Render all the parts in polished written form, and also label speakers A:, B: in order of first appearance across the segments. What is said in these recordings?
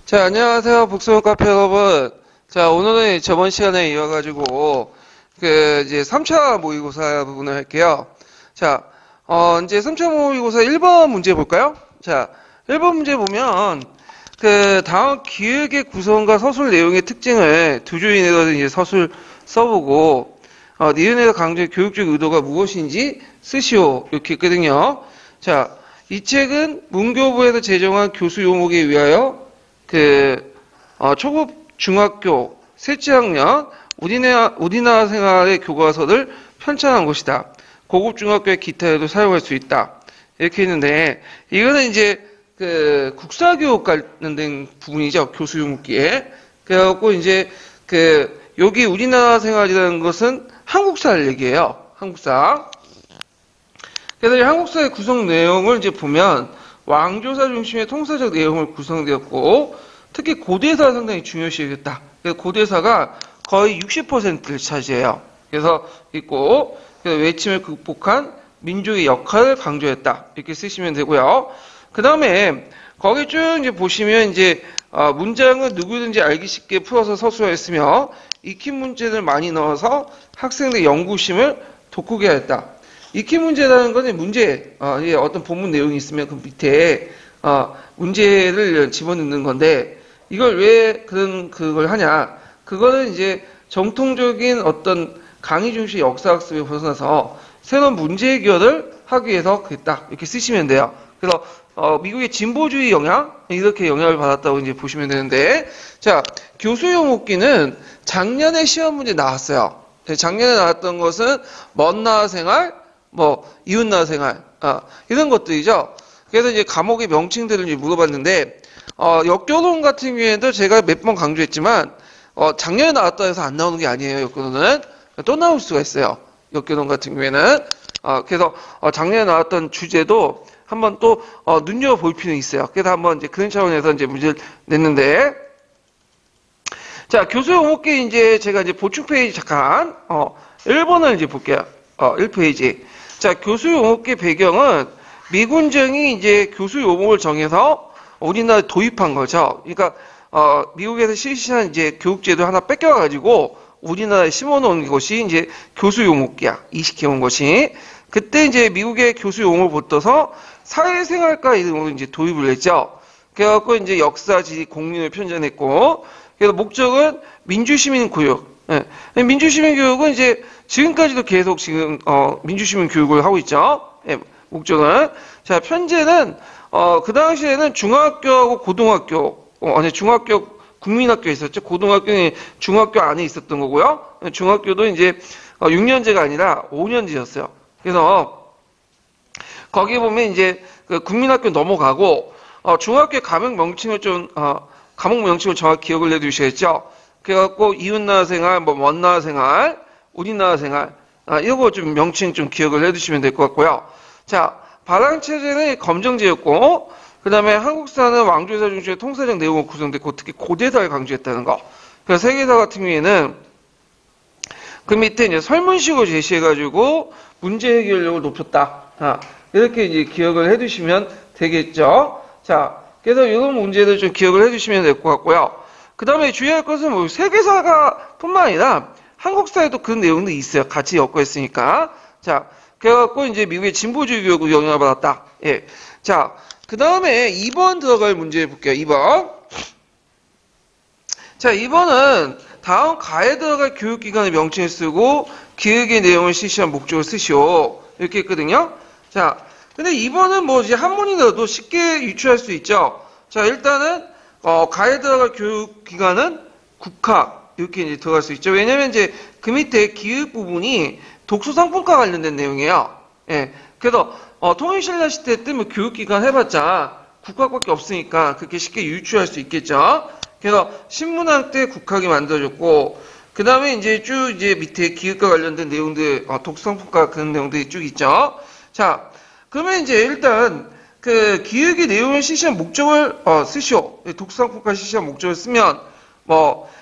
A: 자, 안녕하세요. 북소형 카페 여러분. 자, 오늘은 저번 시간에 이어가지고, 이제 3차 모의고사 부분을 할게요. 자, 이제 3차 모의고사 1번 문제 볼까요? 자, 1번 문제 보면, 다음 기획의 구성과 서술 내용의 특징을 두 줄 이내로 이제 서술 써보고, 니은에서 강조의 교육적 의도가 무엇인지 쓰시오. 이렇게 있거든요. 자, 이 책은 문교부에서 제정한 교수 요목에 위하여 초급 중학교 셋째 학년 우리나라 생활의 교과서를 편찬한 것이다. 고급 중학교의 기타에도 사용할 수 있다. 이렇게 있는데, 이거는 이제, 국사교육 관련된 부분이죠. 교수 용기에. 그래갖고 이제, 여기 우리나라 생활이라는 것은 한국사를 얘기해요. 한국사. 그래서 이 한국사의 구성 내용을 이제 보면, 왕조사 중심의 통사적 내용을 구성되었고, 특히 고대사가 상당히 중요시하겠다. 그래서 고대사가 거의 60%를 차지해요. 그래서 있고, 외침을 극복한 민족의 역할을 강조했다. 이렇게 쓰시면 되고요. 그 다음에, 거기 쭉 이제 보시면 이제, 문장은 누구든지 알기 쉽게 풀어서 서술하였으며, 익힌 문제를 많이 넣어서 학생들의 연구심을 돋구게 하였다. 익힌 문제라는 것은 문제, 어떤 본문 내용이 있으면 그 밑에, 문제를 집어넣는 건데, 이걸 왜 그걸 하냐. 그거는 이제 정통적인 어떤 강의 중시 역사학습에 벗어나서 새로운 문제 해결을 하기 위해서 그랬다. 이렇게 쓰시면 돼요. 그래서, 미국의 진보주의 영향? 이렇게 영향을 받았다고 이제 보시면 되는데, 자, 교수 용어기는 작년에 시험 문제 나왔어요. 작년에 나왔던 것은 먼 나라 생활, 이웃 나라 생활, 이런 것들이죠. 그래서 이제 과목의 명칭들을 이제 물어봤는데, 역교론 같은 경우에도 제가 몇 번 강조했지만, 작년에 나왔다 해서 안 나오는 게 아니에요, 역교론은. 또 나올 수가 있어요. 역교론 같은 경우에는. 그래서, 작년에 나왔던 주제도 한번 또, 눈여볼 필요는 있어요. 그래서 한번 이제 그런 차원에서 이제 문제를 냈는데, 자, 교수 용어기 이제 제가 이제 보충 페이지 잠깐, 1번을 이제 볼게요. 1페이지. 자, 교수 용어기 배경은 미군정이 이제 교수 용어를 정해서 우리나라에 도입한 거죠. 그러니까, 미국에서 실시한 이제 교육제도 하나 뺏겨가지고 우리나라에 심어놓은 것이 이제 교수 용어기야. 이식해온 것이. 그때 이제 미국의 교수 용어를 붙어서 사회생활과 이름으로 이제 도입을 했죠. 그래갖고 이제 역사, 지리, 공민을 편찬했고, 그래서 목적은 민주시민 교육. 예. 민주시민 교육은 이제 지금까지도 계속 지금, 민주시민 교육을 하고 있죠. 예, 목적은. 자, 편제는, 그 당시에는 중학교하고 고등학교, 중학교, 국민학교에 있었죠. 고등학교는 중학교 안에 있었던 거고요. 중학교도 이제, 6년제가 아니라 5년제였어요. 그래서, 거기에 보면 이제, 국민학교 넘어가고, 중학교 과목 명칭을 과목 명칭을 정확히 기억을 해두셔야죠. 그래갖고, 이웃나라 생활, 먼 나라 생활, 우리나라 생활, 이거 좀 명칭 좀 기억을 해두시면 될 것 같고요. 자, 발항체제는 검정제였고, 그 다음에 한국사는 왕조사 중심의 통사적 내용으로 구성됐고, 특히 고대사를 강조했다는 거. 그래서 세계사 같은 경우에는 그 밑에 이제 설문식으로 제시해가지고 문제 해결력을 높였다. 이렇게 이제 기억을 해두시면 되겠죠. 자, 그래서 이런 문제를 좀 기억을 해주시면 될 것 같고요. 그 다음에 주의할 것은 세계사가 뿐만 아니라 한국사에도 그런 내용도 있어요. 같이 엮어있으니까. 자, 그래갖고 이제 미국의 진보주의 교육으로 영향을 받았다. 예. 자, 그 다음에 2번 들어갈 문제 볼게요. 2번. 자, 2번은 다음 가에 들어갈 교육기관의 명칭을 쓰고 기획의 내용을 실시한 목적을 쓰시오. 이렇게 했거든요. 자, 근데 2번은 이제 한문이 넣어도 쉽게 유추할 수 있죠. 자, 일단은, 가에 들어갈 교육기관은 국학. 이렇게 이제 들어갈 수 있죠. 왜냐면 이제 그 밑에 기획 부분이 독서상품과 관련된 내용이에요. 예. 그래서, 통일신라 시대 때 교육기관 해봤자 국학밖에 없으니까 그렇게 쉽게 유추할 수 있겠죠. 그래서 신문학 때 국학이 만들어졌고, 그 다음에 이제 쭉 이제 밑에 기획과 관련된 내용들, 독서상품과 그런 내용들이 쭉 있죠. 자, 그러면 이제 일단 기획의 내용을 실시한 목적을 쓰시오. 독서상품과 실시한 목적을 쓰면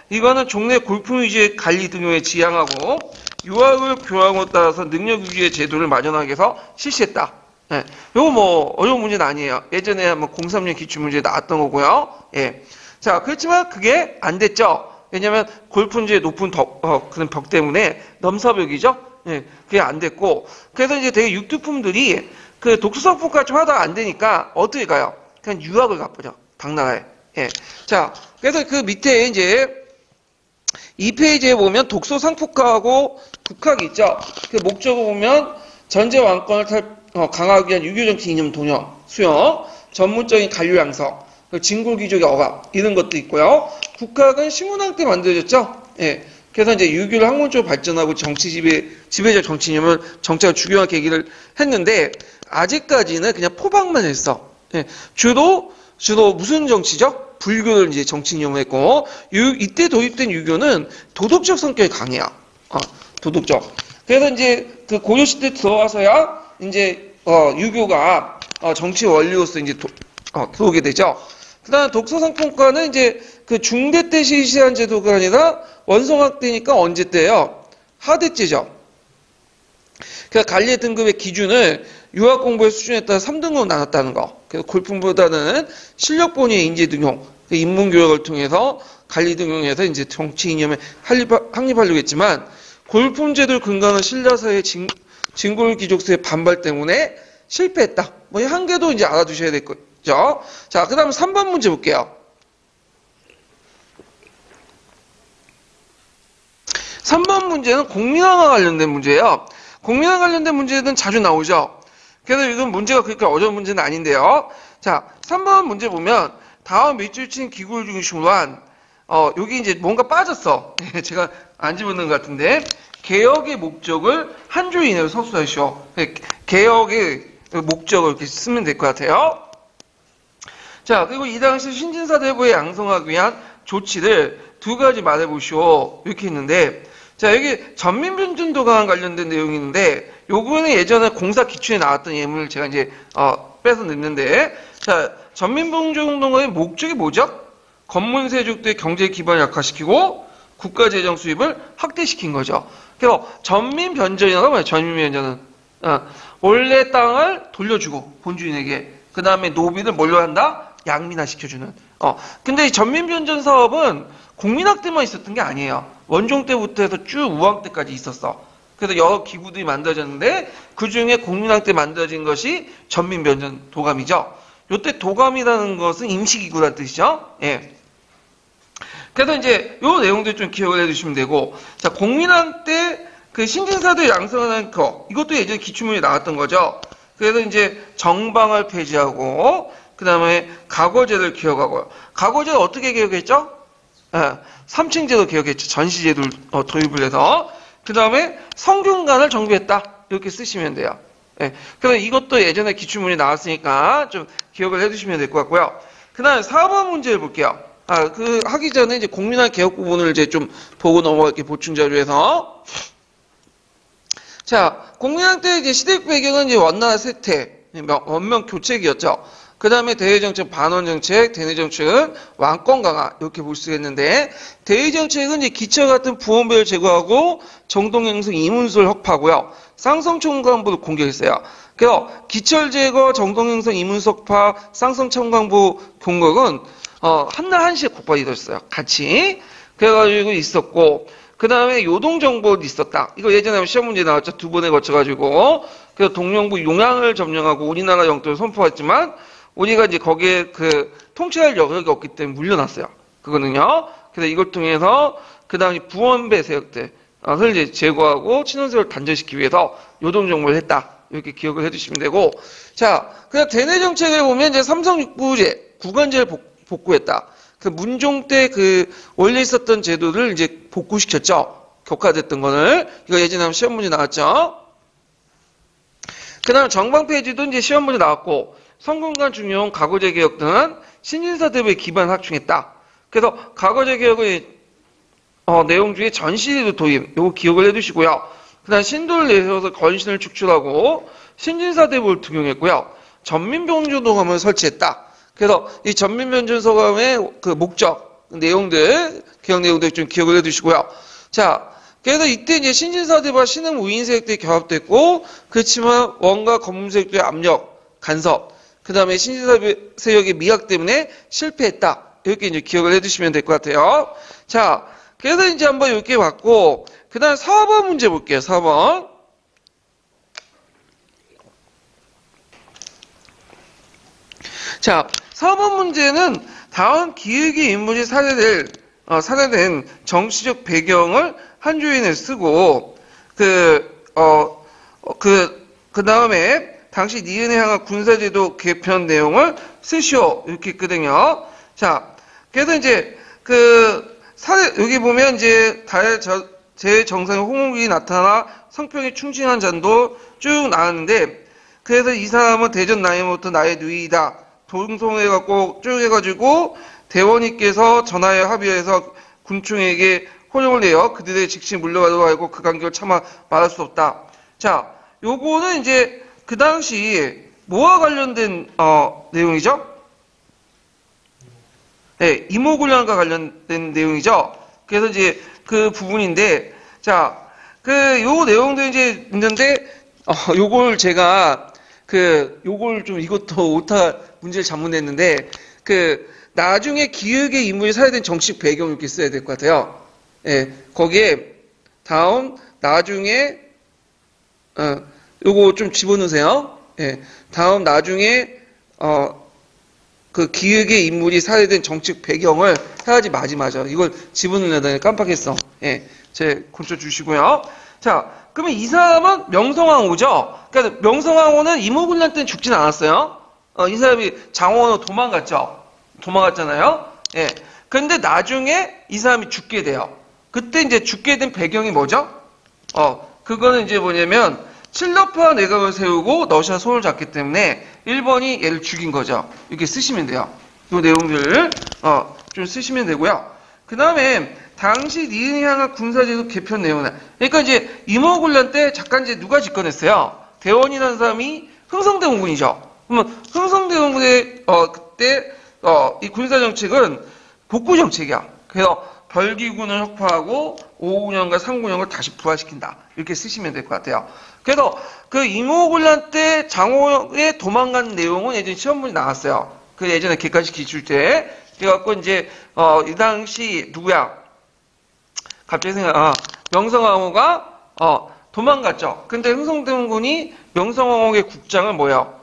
A: 이거는 종래 골품 위주의 관리 등용에 지향하고 유학을 교양에 따라서 능력 유지의 제도를 마련하기 위해서 실시했다. 예. 요거 어려운 문제는 아니에요. 예전에 한번 03년 기출문제에 나왔던 거고요. 예. 자, 그렇지만 그게 안 됐죠. 왜냐면 골프인지의 높은 그런 벽 때문에 넘사벽이죠. 예, 그게 안 됐고. 그래서 이제 되게 육두품들이 그 독서상품까지 좀 하다가 안 되니까 어떻게 가요? 그냥 유학을 가버려. 당나라에. 예. 자, 그래서 그 밑에 이제 이 페이지에 보면 독서상품가하고 국학이 있죠. 그 목적을 보면 전제 왕권을 강화하기 위한 유교정치 이념 동영, 수용, 전문적인 관료 양성, 진골귀족의 억압 이런 것도 있고요. 국학은 신문왕 때 만들어졌죠. 예. 그래서 이제 유교를 학문적으로 발전하고 정치 지배적 정치 이념을 정착을 주교화 계기를 했는데 아직까지는 그냥 포박만 했어. 예. 주로 무슨 정치죠? 불교를 이제 정치 이념을 했고 이때 도입된 유교는 도덕적 성격이 강해요. 도덕적. 그래서 이제 그 고려시대 들어와서야 이제 유교가 정치 원리로서 이제 들어오게 되죠. 그다음 독서상품과는 이제 그 중대 때 실시한 제도가 아니라 원성학 때니까 언제 때요? 하대 때죠. 그러니까 관리 등급의 기준을 유학 공부의 수준에 따라 3등급으로 나눴다는 거. 그래서 골품보다는 실력 본위의 인재 등용, 인문 교육을 통해서 관리 등용해서 이제 정치 이념에 확립하려고 했지만 골품 제도를 근거하는 신라사의 진골 귀족수의 반발 때문에 실패했다. 뭐 이 한계도 이제 알아두셔야 될 거죠. 자, 그다음 3번 문제 볼게요. 3번 문제는 공민왕과 관련된 문제예요. 공민왕 관련된 문제는 자주 나오죠. 그래서 이건 문제가 그렇게 어려운 문제는 아닌데요. 자, 3번 문제 보면 다음 밑줄 친 기구를 중심으로 한 여기 이제 뭔가 빠졌어. 제가 안 집어넣은 것 같은데 개혁의 목적을 한 줄 이내로 서술하시오. 개혁의 목적을 이렇게 쓰면 될 것 같아요. 자, 그리고 이 당시 신진사 대부에 양성하기 위한 조치를 두 가지 말해보시오. 이렇게 있는데, 자, 여기 전민변준도가 관련된 내용이 있는데, 요거는 예전에 공사 기출에 나왔던 예문을 제가 이제, 빼서 넣는데, 자, 전민변준도의 목적이 뭐죠? 건문세족들의 경제 기반을 약화시키고, 국가 재정 수입을 확대시킨 거죠. 그래서 전민변전이라고 뭐예요? 전민변전은. 원래 땅을 돌려주고, 본주인에게. 그 다음에 노비를 뭘로 한다? 양민화시켜주는. 근데 이 전민변전 사업은 공민학 때만 있었던 게 아니에요. 원종 때부터 해서 쭉 우왕 때까지 있었어. 그래서 여러 기구들이 만들어졌는데 그 중에 공민학 때 만들어진 것이 전민변전 도감이죠. 요때 도감이라는 것은 임시기구라는 뜻이죠. 예. 그래서 이제 요 내용들 좀 기억을 해주시면 되고, 자, 공민학 때 그 신진사들 양성하는 거, 이것도 예전에 기출문에 나왔던 거죠. 그래서 이제 정방을 폐지하고, 그 다음에 가거제를 기억하고요. 가거제를 어떻게 기억했죠? 삼층제도 기억했죠. 전시제도를 도입을 해서. 그 다음에 성균관을 정비했다. 이렇게 쓰시면 돼요. 예. 그래서 이것도 예전에 기출문이 나왔으니까 좀 기억을 해두시면 될 것 같고요. 그 다음에 4번 문제를 볼게요. 하기 전에 이제 공민학 개혁 부분을 이제 좀 보고 넘어갈게요. 보충 자료에서. 자, 공민학 때 이제 시대 배경은 이제 원나라 쇠퇴, 원명 교체기였죠. 그 다음에 대외정책, 반원정책, 대내정책은 왕권 강화, 이렇게 볼 수 있는데, 대외정책은 이제 기철 같은 부원배를 제거하고, 정동행성 이문술 혁파고요. 쌍성총관부를 공격했어요. 그래서 기철 제거, 정동행성 이문석파, 쌍성총관부 공격은, 한날 한시에 국발이 됐어요. 같이. 그래가지고 있었고, 그 다음에 요동정보도 있었다. 이거 예전에 시험 문제 나왔죠. 두 번에 거쳐가지고. 그래서 동령부 용양을 점령하고 우리나라 영토를 선포했지만, 우리가 이제 거기에 그 통치할 여력이 없기 때문에 물려놨어요. 그거는요. 그래서 이걸 통해서 그 다음에 부원배 세력들을 이제 제거하고 친원세력을 단절시키기 위해서 요동정보를 했다. 이렇게 기억을 해주시면 되고. 자, 그냥 대내정책을 보면 이제 삼성육부제, 구간제를 복구했다. 그 문종 때 그 원래 있었던 제도를 이제 복구시켰죠. 격화됐던 거를. 이거 예전에 한번 시험 문제 나왔죠. 그 다음 정방 폐지도 이제 시험 문제 나왔고, 성균관 중용 가거제 개혁 등은 신진사 대부의 기반을 확충했다. 그래서 가거제 개혁의 내용 중에 전시제도 도입, 요거 기억을 해두시고요. 그 다음 신도를 내세워서 건신을 축출하고 신진사 대부를 등용했고요. 전민병준도감을 설치했다. 그래서 이 전민변전서감의 그 목적, 내용들, 개혁 내용들 좀 기억을 해두시고요. 자, 그래서 이때 이제 신진사대부와 신흥 우인세력들이 결합됐고, 그렇지만 원과 검문세력들의 압력, 간섭, 그 다음에 신진사 세력의 미학 때문에 실패했다. 이렇게 이제 기억을 해두시면 될 것 같아요. 자, 그래서 이제 한번 이렇게 봤고, 그 다음 4번 문제 볼게요. 4번. 자, 4번 문제는 다음 기획의 인물이 사례된 정치적 배경을 한 조인에 쓰고, 그 다음에 당시 니은에 향한 군사제도 개편 내용을 쓰시오. 이렇게 있거든요. 자, 그래서 이제 여기 보면 이제 제정상의 홍옥이 나타나 성평이 충신한 잔도 쭉 나왔는데, 그래서 이 사람은 대전 나이부터 나의 누이이다. 동송해갖고 쭉 해가지고 대원이께서 전하여 합의해서 군충에게 혼용을 내어 그들의 즉시 물러가도록 하고 그 간격을 참아 말할 수 없다. 자, 요거는 이제 그 당시 뭐와 관련된 내용이죠? 네, 이모군란과 관련된 내용이죠. 그래서 이제 그 부분인데, 자, 요 내용도 이제 있는데, 요걸 제가 요걸 좀 이것도 오타 문제를 잘못 냈는데, 나중에 기획의 인물이 사회된 정식 배경 이렇게 써야 될 것 같아요. 예, 거기에 다음 나중에 요거 좀 집어넣으세요. 예, 다음 나중에 그 기획의 인물이 사회된 정책 배경을 해야지 맞아. 이걸 집어넣으려다가 깜빡했어. 예, 제 고쳐 주시고요. 자, 그러면 이 사람은 명성황후죠. 그러니까 명성황후는 이모군란 때는 죽진 않았어요. 이 사람이 장원으로 도망갔잖아요. 예. 근데 나중에 이 사람이 죽게 돼요. 그때 이제 죽게 된 배경이 뭐죠? 그거는 이제 뭐냐면 칠러파 내각을 세우고 러시아 손을 잡기 때문에 일본이 얘를 죽인 거죠. 이렇게 쓰시면 돼요. 이 내용들을 좀 쓰시면 되고요. 그 다음에 당시 니은이 향한 군사제도 개편 내용은, 그러니까 이제 이모군란 때 잠깐 이제 누가 집권했어요? 대원이라는 사람이 흥성대원군이죠. 그러면 흥성대원군의 그때 이 군사정책은 복구정책이야. 그래서 벌기군을 혁파하고 5구년과 3구년을 다시 부활시킨다. 이렇게 쓰시면 될 것 같아요. 그래서 그 이모군란 때 장호에 도망간 내용은 예전에 시험 문제 나왔어요. 그 예전에 객관식 기출 때. 그래갖고 이제 이 당시 누구야? 갑자기 명성황후가 도망갔죠. 근데 흥성대원군이 명성황후의 국장을 뭐예요?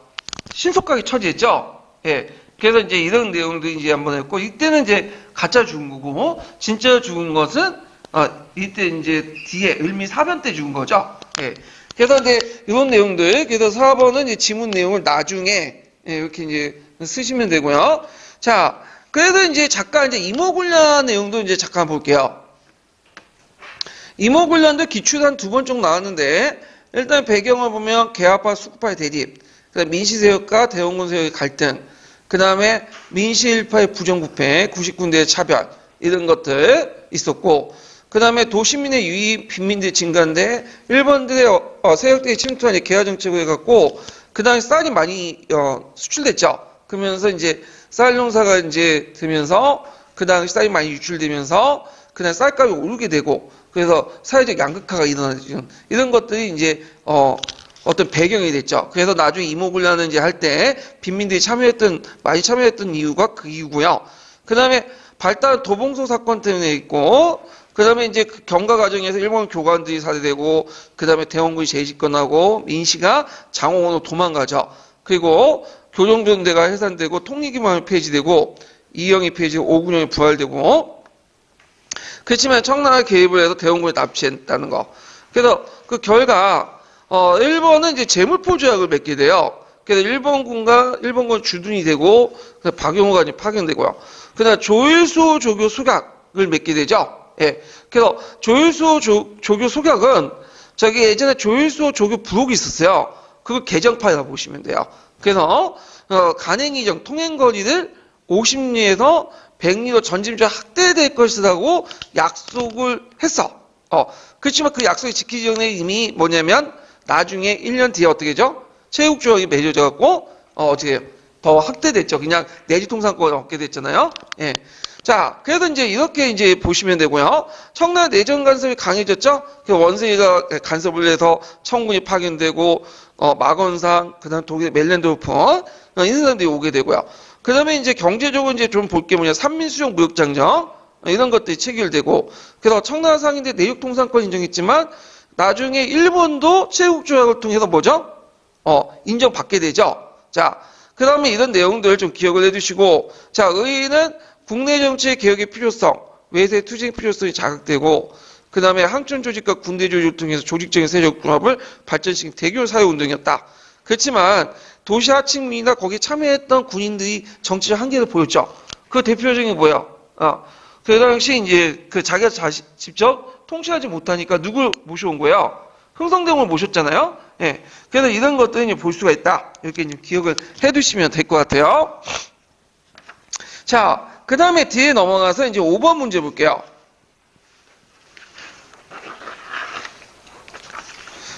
A: 신속하게 처리했죠. 예. 그래서 이제 이런 내용도 이제 한번 했고, 이때는 이제 가짜 죽은 거고, 진짜 죽은 것은 이때 이제 뒤에 을미 4변 때 죽은 거죠. 예. 그래서 이제 이런 내용들, 그래서 4번은 이제 지문 내용을 나중에 이렇게 이제 쓰시면 되고요. 자, 그래서 이제 잠깐 이제 이모군란 내용도 이제 잠깐 볼게요. 이모군란도 기출 한 2번 정도 나왔는데, 일단 배경을 보면 개화파 수구파의 대립, 그다음 민시세력과 대원군 세력의 갈등, 그 다음에 민시일파의 부정부패, 99군대의 차별, 이런 것들 있었고, 그 다음에 도시민의 유입, 빈민들의 증가인데, 일본들의 세력들이 침투한 개화정책을 해갖고, 그 다음에 쌀이 많이 수출됐죠. 그러면서 이제 쌀 농사가 이제 되면서, 그 다음에 쌀이 많이 유출되면서, 그 다음에 쌀값이 오르게 되고, 그래서 사회적 양극화가 일어나는 이런 것들이 이제 어떤 배경이 됐죠. 그래서 나중에 이모군란을 이제 할 때 빈민들이 많이 참여했던 이유가 그 이유고요. 그 다음에 발달한 도봉소 사건 때문에 있고, 그 다음에 이제 그 경과 과정에서 일본 교관들이 살해되고, 그 다음에 대원군이 재집권하고, 민씨가 장호원으로 도망가죠. 그리고 교정전대가 해산되고, 통일기만이 폐지되고, 이영이 폐지되고, 오군영이 부활되고, 그렇지만 청나라 개입을 해서 대원군을 납치했다는 거. 그래서 그 결과, 일본은 이제 재물포 조약을 맺게 돼요. 그래서 일본군 주둔이 되고, 박용호가 이제 파견되고요. 그다음 조일수 조교 소각을 맺게 되죠. 예. 그래서 조일수 조교 소각은 저기 예전에 조일수 조교 부록이 있었어요. 그걸 개정파라고 보시면 돼요. 그래서 간행이정 통행거리를 50리에서 100리로 전짐주 확대될 것이라고 약속을 했어. 그렇지만 그 약속이 지키기 전에 이미 뭐냐면 나중에 1년 뒤에 어떻게 되죠? 체육조약이 맺어져 갖고 어떻게 더 확대됐죠. 그냥 내지 통상권을 얻게 됐잖아요. 예. 자, 그래서 이제 이렇게 이제 보시면 되고요. 청나라 내전 간섭이 강해졌죠. 원세이가 간섭을 해서 청군이 파견되고 마건상, 그다음 독일의 멜렌도르프 이런 사람들이 오게 되고요. 그 다음에 이제 경제적으로 이제 좀 볼 게 뭐냐, 삼민수령 무역장정, 이런 것들이 체결되고, 그래서 청나라상인대 내륙통상권 인정했지만, 나중에 일본도 체국조약을 통해서 뭐죠? 인정받게 되죠. 자, 그 다음에 이런 내용들 좀 기억을 해두시고, 자, 의의는 국내 정치의 개혁의 필요성, 외세 투쟁 필요성이 자극되고, 그 다음에 항천 조직과 군대 조직을 통해서 조직적인 세력 통합을 발전시킨 대규모 사회운동이었다. 그렇지만 도시 하층민이나 거기에 참여했던 군인들이 정치적 한계를 보였죠. 그 대표적인 게 뭐예요? 그 당시 이제 그 자기가 직접 통치하지 못하니까 누굴 모셔온 거예요? 흥성대원을 모셨잖아요. 예. 그래서 이런 것들을 이제 볼 수가 있다. 이렇게 이제 기억을 해두시면 될 것 같아요. 자, 그 다음에 뒤에 넘어가서 이제 5번 문제 볼게요.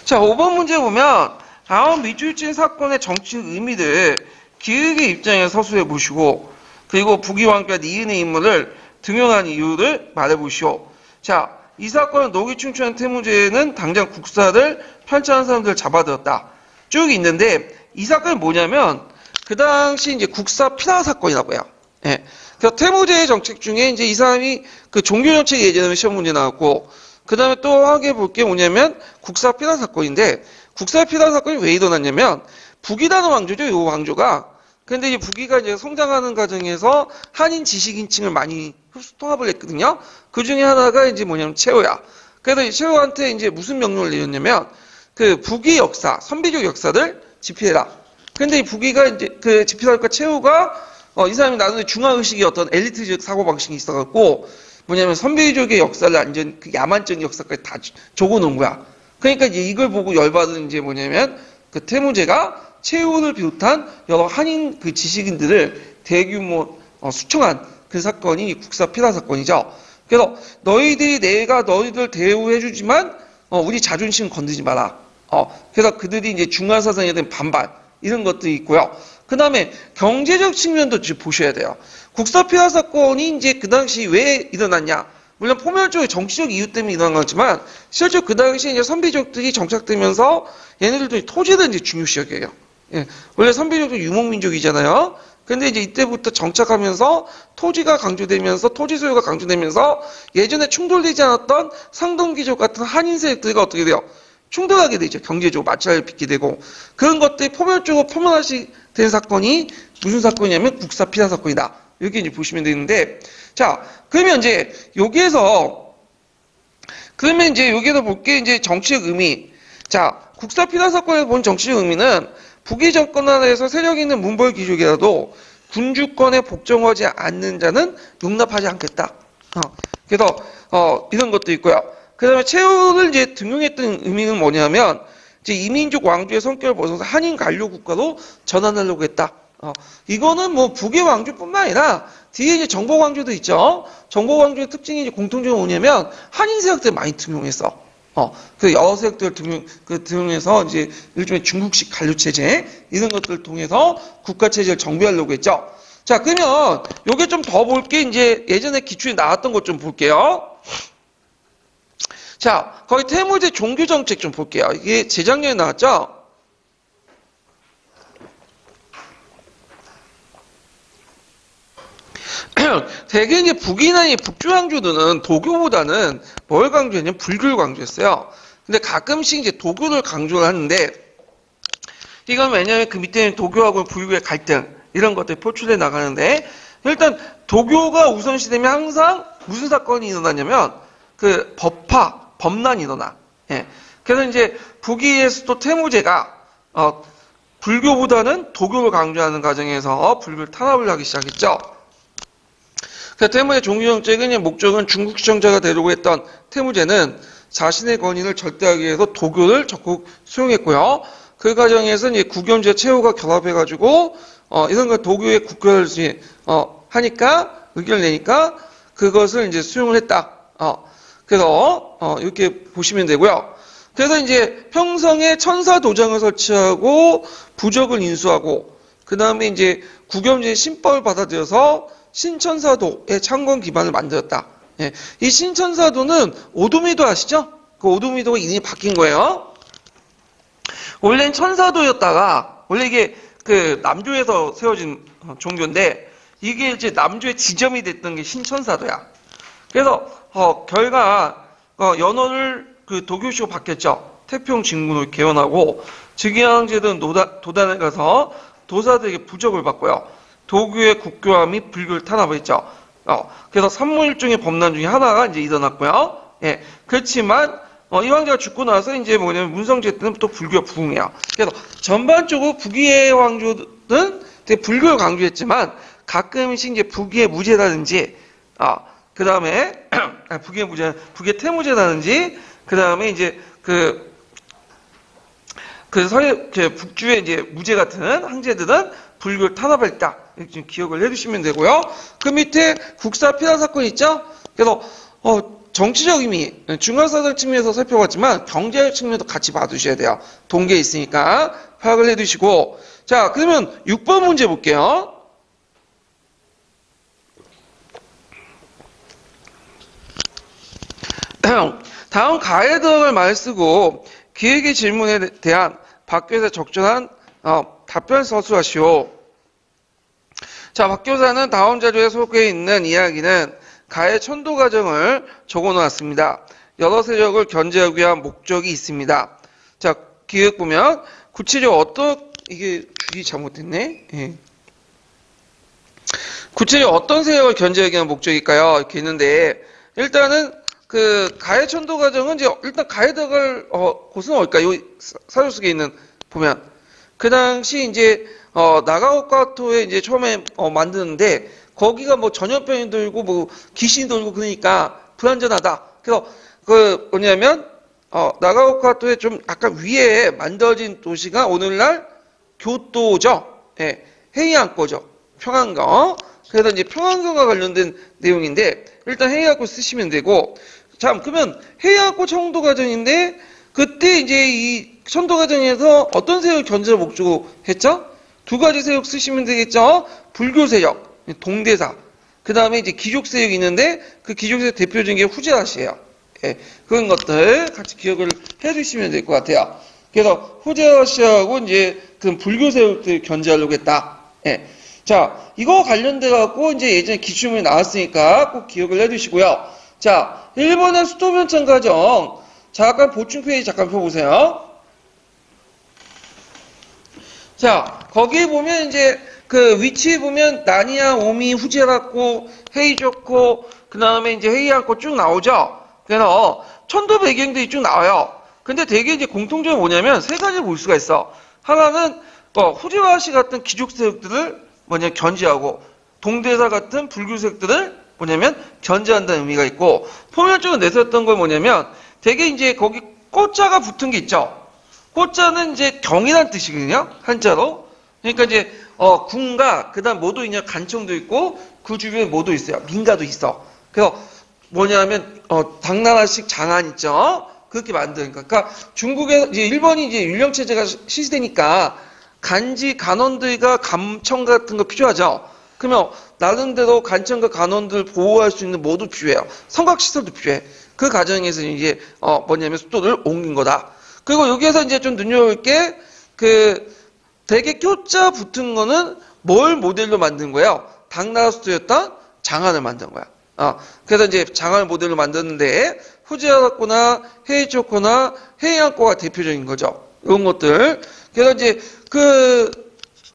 A: 자, 5번 문제 보면 다음 미주일진 사건의 정치적 의미를 기획의 입장에서 서술해 보시고, 그리고 부귀왕과 니은의 인물을 등용한 이유를 말해 보시오. 자, 이 사건은 노기 충추한 태무제는 당장 국사를 편찬한 사람들을 잡아들었다. 쭉 있는데 이 사건이 뭐냐면 그 당시 이제 국사 피라 사건이라고 해요. 예. 그래서 태무제의 정책 중에 이제 이 사람이 그 종교 정책 예전에 시험 문제 나왔고, 그 다음에 또 하게 볼 게 뭐냐면 국사 피라 사건인데, 국사 피라 사건이 왜 일어났냐면 북이라는 왕조죠. 이 왕조가. 근데 이제 북이가 이제 성장하는 과정에서 한인 지식인층을 많이 통합을 했거든요. 그 중에 하나가 이제 뭐냐면 최호야. 그래서 이 최호한테 이제 무슨 명령을 내렸냐면 그 북이 역사, 선비족 역사를 집필해라. 근데 이 북이가 이제 그 집필하니까 최호가 이 사람이 나중에 중화의식이 어떤 엘리트적 사고방식이 있어갖고 뭐냐면 선비족의 역사를 완전 그 야만적인 역사까지 다 적어놓은 거야. 그러니까 이제 이걸 보고 열받은 이제 뭐냐면 그 태무제가 최호를 비롯한 여러 한인 그 지식인들을 대규모 수청한 그 사건이 국사 피라 사건이죠. 그래서 내가 너희들 대우해주지만 우리 자존심 건드지 마라. 그래서 그들이 이제 중화사상에 대한 반발 이런 것들이 있고요. 그 다음에 경제적 측면도 보셔야 돼요. 국사 피라 사건이 이제 그 당시 왜 일어났냐? 물론 포괄적으로 정치적 이유 때문에 일어난 거지만 실제로 그 당시에 이제 선비족들이 정착되면서 얘네들도 토지를 이제 중요시 여겨요. 예. 원래 선비족도 유목민족이잖아요. 근데 이제 이때부터 정착하면서 토지가 강조되면서 토지 소유가 강조되면서 예전에 충돌되지 않았던 상동귀족 같은 한인 세력들과 어떻게 돼요? 충돌하게 되죠. 경제적으로 마찰을 빚게 되고 그런 것들이 포괄적으로 포괄화시 된 사건이 무슨 사건이냐면 국사 피라 사건이다. 이렇게 이제 보시면 되는데 자 그러면 이제 여기에서 볼 게 이제 정치적 의미. 자 국사 피라 사건에서 본 정치적 의미는 북이 정권 하에서 세력 있는 문벌 귀족이라도 군주권에 복종하지 않는 자는 용납하지 않겠다. 그래서 이런 것도 있고요. 그 다음에 최호를 이제 등용했던 의미는 뭐냐면 이제 이민족 왕조의 성격을 벗어서 한인 관료 국가로 전환하려고 했다. 이거는 뭐 북의 왕조뿐만 아니라 뒤에 이제 정복 왕조도 있죠. 정복 왕조의 특징이 이제 공통적으로 뭐냐면 한인 세력들 많이 등용했어. 그 여러 세력들 등용해서 이제 일종의 중국식 관료 체제 이런 것들을 통해서 국가 체제를 정비하려고 했죠. 자, 그러면 요게 좀 더 볼 게 이제 예전에 기출에 나왔던 것 좀 볼게요. 자, 거기 태무제 종교 정책 좀 볼게요. 이게 재작년에 나왔죠. 대개 이제 북이나 이 북주 왕조들은 도교보다는 뭘 강조했냐면 불교를 강조했어요. 근데 가끔씩 이제 도교를 강조를 하는데 이건 왜냐면 그 밑에 도교하고 불교의 갈등 이런 것들이 포출해 나가는데 일단 도교가 우선시되면 항상 무슨 사건이 일어나냐면 그 범란이 일어나. 예. 그래서 이제 북이에서 또 태무제가 불교보다는 도교를 강조하는 과정에서 불교를 탄압을 하기 시작했죠. 그래서 태무제 종교정책의 목적은 중국 시청자가 되려고 했던 태무제는 자신의 권위를 절대하기 위해서 도교를 적극 수용했고요. 그 과정에서 이제 국염제 최호가 결합해가지고 이런 걸 도교의 국교를 하니까 의견을 내니까 그것을 이제 수용을 했다. 그래서 이렇게 보시면 되고요. 그래서 이제 평성에 천사 도장을 설치하고 부적을 인수하고 그 다음에 이제 국염제 신법을 받아들여서 신천사도의 창건 기반을 만들었다. 예. 이 신천사도는 오도미도 아시죠? 그 오도미도가 이름이 바뀐 거예요. 원래는 천사도였다가 원래 이게 그 남조에서 세워진 종교인데 이게 이제 남조의 지점이 됐던 게 신천사도야. 그래서 결과 연호를 그 도교시로 바뀌었죠. 태평 진군을 개헌하고 즉위왕제들은 도단에 가서 도사들에게 부적을 받고요. 도교의 국교화 및 불교를 탄압했죠. 그래서 삼무일종의 범람 중에 하나가 이제 일어났고요. 예, 그렇지만 이 왕제가 죽고 나서 이제 뭐냐면 문성제 때는 또 불교가 부흥해요. 그래서 전반적으로 북위의 왕조는 되게 불교를 강조했지만 가끔씩 이제 북위의 무제라든지 그 다음에 북의 태무제라든지 그 다음에 이제 북주의 이제 무제 같은 황제들은 불교를 탄압했다. 이렇게 좀 기억을 해주시면 되고요. 그 밑에 국사 피난 사건 있죠? 그래서 정치적 의미, 중앙사상 측면에서 살펴봤지만 경제적 측면도 같이 봐두셔야 돼요. 동계에 있으니까 파악을 해두시고. 자, 그러면 6번 문제 볼게요. 다음 가해덕을 말 쓰고 기획의 질문에 대한 박교사의 적절한 답변을 서술하시오. 자, 박교사는 다음 자료에 소개해 있는 이야기는 가해 천도 과정을 적어 놓았습니다. 여러 세력을 견제하기 위한 목적이 있습니다. 자, 기획 보면 구체적으로 이게 줄이 잘못됐네. 예. 구체적으로 어떤 세력을 견제하기 위한 목적일까요? 이렇게 있는데 일단은 그 가해 천도 과정은 이제 일단 가해덕을 곳은 어딜까요? 이 사료 속에 있는 보면 그 당시 이제 나가오카토에 이제 처음에 만드는데 거기가 뭐 전염병이 돌고 뭐 귀신이 돌고 그러니까 불안전하다. 그래서 그 뭐냐면 나가오카토에 좀 약간 위에 만들어진 도시가 오늘날 교토죠. 예, 헤이안코죠. 평안거. 그래서 이제 평안거가 관련된 내용인데 일단 헤이안코 쓰시면 되고. 자, 그러면 헤이안코 청도 과정인데 그때 이제 이 청도 과정에서 어떤 세력을 견제를 목적으로 했죠? 두 가지 세력 쓰시면 되겠죠? 불교 세력, 동대사. 그 다음에 이제 기족 세력이 있는데 그 기족 세력 대표적인 게 후제라시예요. 예, 그런 것들 같이 기억을 해주시면 될 것 같아요. 그래서 후제라시하고 이제 그 불교 세력들 견제하려고 했다. 예. 자, 이거 관련돼 갖고 이제 예전에 기출문이 나왔으니까 꼭 기억을 해두시고요. 자, 1번의 수도변천 과정. 잠깐 보충 페이지 잠깐 펴보세요. 자, 거기 보면 이제 그 위치 보면 나니아, 오미, 후제라코, 헤이조코, 그 다음에 이제 헤이안코 쭉 나오죠. 그래서 천도 배경들이 쭉 나와요. 근데 되게 이제 공통점이 뭐냐면 세 가지 볼 수가 있어. 하나는 후제와시 같은 기족 세력들을 견제하고 동대사 같은 불교 세력들을 견제한다는 의미가 있고 포면적으로 내세웠던 건 뭐냐면 되게 이제 거기 꽃자가 붙은 게 있죠. 꽃자는 이제 경이란 뜻이거든요. 한자로. 그러니까 이제 군가 그다음 뭐도 있냐 간청도 있고 그 주변에 뭐도 있어요. 민가도 있어. 그래서 뭐냐면 당나라식 장안 있죠. 그렇게 만드니까. 그러니까 중국에 이제 일본이 이제 율령 체제가 실시되니까 간지 간원들과 감청 같은 거 필요하죠. 그러면 나름대로 간청과 간원들 보호할 수 있는 뭐도 필요해요. 성곽시설도 필요해. 그 과정에서 이제 수도를 옮긴 거다. 그리고 여기에서 이제 좀 눈여볼 게 되게 껴자 붙은 거는 뭘 모델로 만든 거예요? 당나라 수도였던 장안을 만든 거야. 그래서 이제 장안을 모델로 만드는데 후지아라코나 헤이초코나 헤이안코가 대표적인 거죠. 이런 것들. 그래서 이제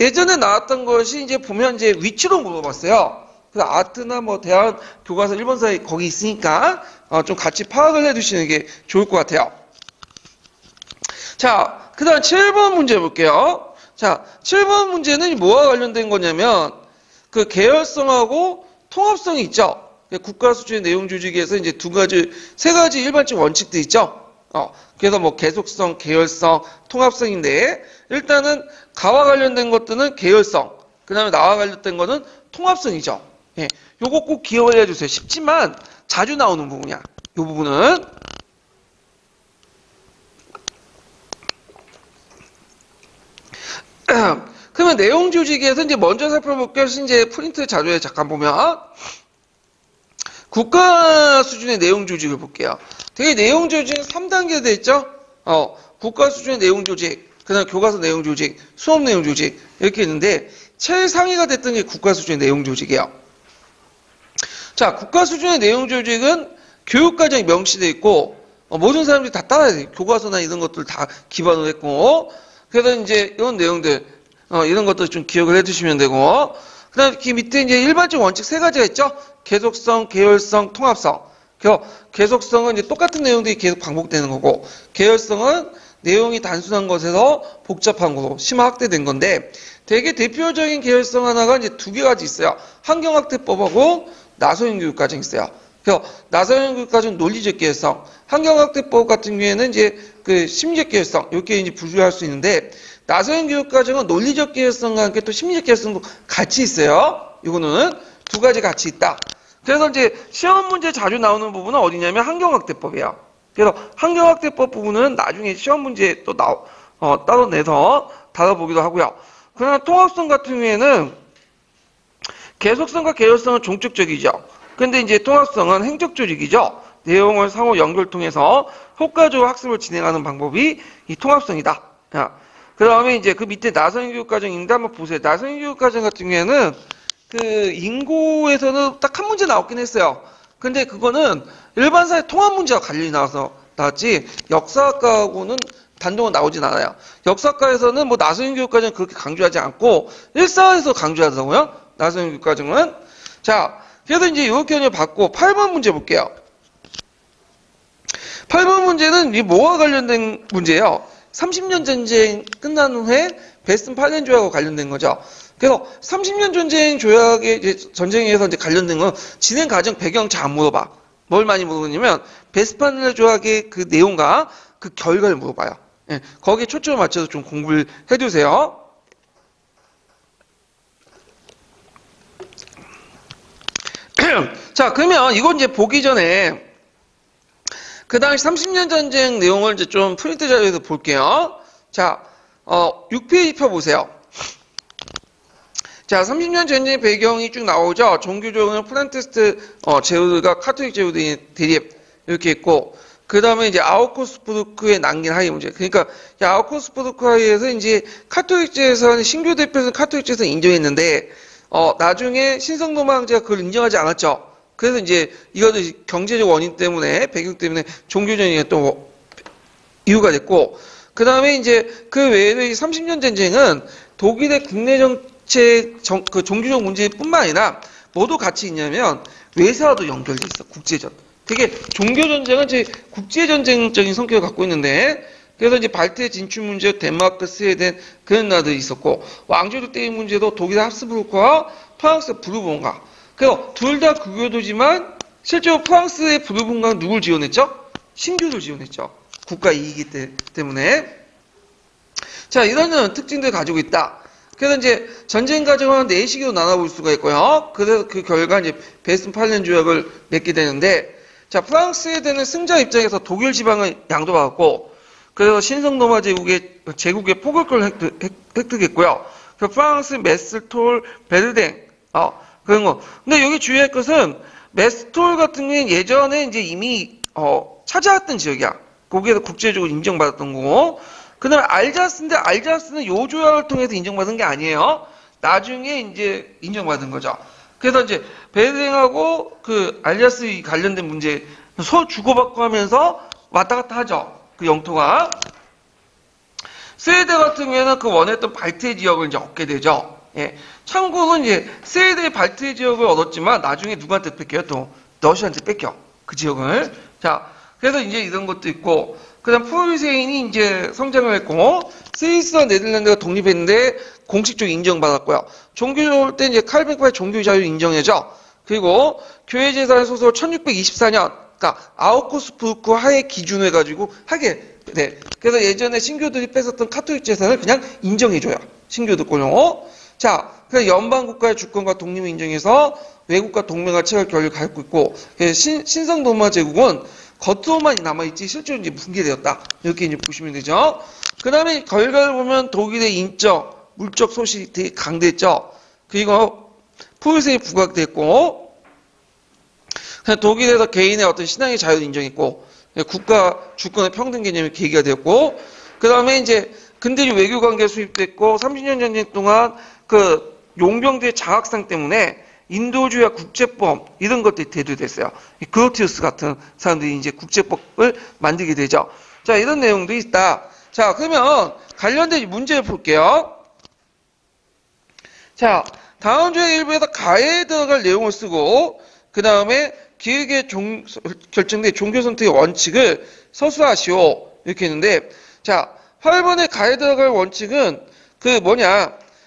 A: 예전에 나왔던 것이 이제 보면 이제 위치로 물어봤어요. 그래서 아트나 대한 교과서 일본사에 거기 있으니까 좀 같이 파악을 해두시는 게 좋을 것 같아요. 자, 그 다음 7번 문제 볼게요. 자, 7번 문제는 뭐와 관련된 거냐면 그 계열성하고 통합성이 있죠. 국가 수준의 내용 조직에서 이제 세 가지 일반적 원칙도 있죠. 그래서 계속성, 계열성, 통합성인데 일단은 가와 관련된 것들은 계열성, 그 다음에 나와 관련된 거는 통합성이죠. 예, 요거 꼭 기억을 해주세요. 쉽지만 자주 나오는 부분이야. 요 부분은. 그러면 내용 조직에서 이제 먼저 살펴볼 것이 이제 프린트 자료에 잠깐 보면 국가 수준의 내용 조직을 볼게요. 되게 내용 조직은 3단계로 되어 있죠? 국가 수준의 내용 조직, 그 다음 교과서 내용 조직, 수업 내용 조직, 이렇게 있는데, 최상위가 됐던 게 국가 수준의 내용 조직이에요. 자, 국가 수준의 내용 조직은 교육과정이 명시되어 있고 모든 사람들이 다 따라야 돼요. 교과서나 이런 것들 다 기반으로 했고 그래서 이제 이런 내용들 이런 것들 좀 기억을 해두시면 되고 그다음에 그 밑에 이제 일반적 원칙 세 가지가 있죠. 계속성, 계열성, 통합성. 계속성은 이제 똑같은 내용들이 계속 반복되는 거고 계열성은 내용이 단순한 것에서 복잡한 거로 심화 확대된 건데 되게 대표적인 계열성 하나가 이제 두 개가지 있어요. 환경학대법하고 나소형 교육과정이 있어요. 그래서 나소형 교육과정 논리적 계열성, 환경학대법 같은 경우에는 이제 그 심리적 계열성 이렇게 이제 분류할 수 있는데 나소형 교육과정은 논리적 계열성과 함께 또 심리적 계열성도 같이 있어요. 이거는 두 가지 같이 있다. 그래서 이제 시험 문제 자주 나오는 부분은 어디냐면 환경학대법이에요. 그래서 환경학대법 부분은 나중에 시험 문제 또 따로 내서 다뤄보기도 하고요. 그러나 통합성 같은 경우에는 계속성과 계열성은 종적적이죠. 근데 이제 통합성은 행적 조직이죠. 내용을 상호 연결 통해서 효과적으로 학습을 진행하는 방법이 이 통합성이다. 그 다음에 이제 그 밑에 나선형 교육과정인데 한번 보세요. 나선형 교육과정 같은 경우에는 그 인고에서는 딱 한 문제 나왔긴 했어요. 근데 그거는 일반사회 통합 문제와 관련이 나왔지 역사학과하고는 단독으로 나오진 않아요. 역사학과에서는 뭐 나선형 교육과정 그렇게 강조하지 않고 일사에서 강조하더라고요. 나선형 교육과정은. 자, 그래서 이제 이렇게 받고 8번 문제 볼게요. 8번 문제는 이 뭐와 관련된 문제예요? 30년 전쟁 끝난 후에 베스튼 팔렌 조약과 관련된 거죠. 그래서 30년 전쟁 조약에 이제 전쟁에서 이제 관련된 건 진행 과정 배경 잘 안 물어봐. 뭘 많이 물어보냐면 베스튼 팔렌 조약의 그 내용과 그 결과를 물어봐요. 예, 거기에 초점을 맞춰서 좀 공부를 해두세요. 자, 그러면 이거 이제 보기 전에 그 당시 30년 전쟁 내용을 이제 좀 프린트 자료에서 볼게요. 자, 6페이지 펴보세요. 자, 30년 전쟁 배경이 쭉 나오죠. 종교적으로는 프란테스트 제후들과 카톨릭 제후들의 대립 이렇게 있고, 그 다음에 이제 아우쿠스부르크의 남긴 하위 문제. 그러니까 아우쿠스부르크 하위에서 이제 카톨릭제에서는 신교 대표는 카톨릭제에서 인정했는데, 나중에 신성노마 황제가 그걸 인정하지 않았죠. 그래서 이제 이거는 경제적 원인 때문에 배경 때문에 종교전쟁이 또 이유가 됐고 그 다음에 이제 그 외에도 30년 전쟁은 독일의 국내 정책 그 종교적 문제뿐만 아니라 뭐도 같이 있냐면 외세와도 연결돼 있어. 국제전. 되게 종교전쟁은 이제 국제전쟁적인 성격을 갖고 있는데 그래서 이제 발트해 진출 문제, 덴마크, 스웨덴 그런 나라들이 있었고 왕조적 대립 문제도 독일의 합스부르크와 프랑스 부르봉가. 그래서 둘 다 국교도지만 실제로 프랑스의 부르봉가는 누굴 지원했죠? 신교를 지원했죠. 국가 이익이 때문에. 자, 이런 특징들을 가지고 있다. 그래서 이제 전쟁 과정을 4시기로 나눠볼 수가 있고요. 그래서 그 결과 이제 베스튼 팔렌 조약을 맺게 되는데, 자, 프랑스에 대한 승자 입장에서 독일 지방을 양도받았고, 그래서 신성노마 제국의 포격권을 획득했고요. 그 프랑스 메스톨 베르댕, 그런 거. 근데 여기 주의할 것은 메스톨 같은 경우는 예전에 이제 이미 찾아왔던 지역이야. 거기에서 국제적으로 인정받았던 거고. 그다음에 알자스인데 알자스는 요 조약을 통해서 인정받은 게 아니에요. 나중에 이제 인정받은 거죠. 그래서 이제 베르댕하고 그 알자스 관련된 문제 서로 주고받고 하면서 왔다 갔다 하죠. 그 영토가. 스웨덴 같은 경우에는 그 원했던 발트해 지역을 이제 얻게 되죠. 예. 참고로 이제 스웨덴의 발트해 지역을 얻었지만 나중에 누구한테 뺏겨요? 또 러시아한테 뺏겨. 그 지역을. 자, 그래서 이제 이런 것도 있고 그다음 프로이센이 이제 성장을 했고 스위스와 네덜란드가 독립했는데 공식적으로 인정받았고요. 종교적으로 때 이제 칼뱅크의 종교 자유 인정해죠. 그리고 교회 재산 소설 1624년 그러니까 아우쿠스부르크 하에 기준으로 해가지고 하게 네. 그래서 예전에 신교들이 뺏었던 카톨릭 재산을 그냥 인정해줘요. 신교들권으로. 자, 그래서 연방국가의 주권과 독립을 인정해서 외국과 동맹과 체결 결의를 갖고 있고 신성노마 제국은 겉으로만 남아있지 실제로 이제 붕괴되었다. 이렇게 이제 보시면 되죠. 그 다음에 결과를 보면 독일의 인적, 물적 소식이 되게 강대했죠. 그리고 프로이센이 부각됐고 독일에서 개인의 어떤 신앙의 자유를 인정했고 국가 주권의 평등 개념이 계기가 되었고 그 다음에 이제 근대주 외교 관계에 수입됐고 30년 전쟁 동안 그 용병들의 장악상 때문에 인도주의와 국제법 이런 것들이 대두됐어요. 그로티우스 같은 사람들이 이제 국제법을 만들게 되죠. 자, 이런 내용도 있다. 자, 그러면 관련된 문제를 볼게요. 자, 다음 주의 일부에서 가해에 들어갈 내용을 쓰고 그 다음에 기획에 결정된 종교 선택의 원칙을 서술하시오. 이렇게 했는데, 자, 8번에 가해에 들어갈 원칙은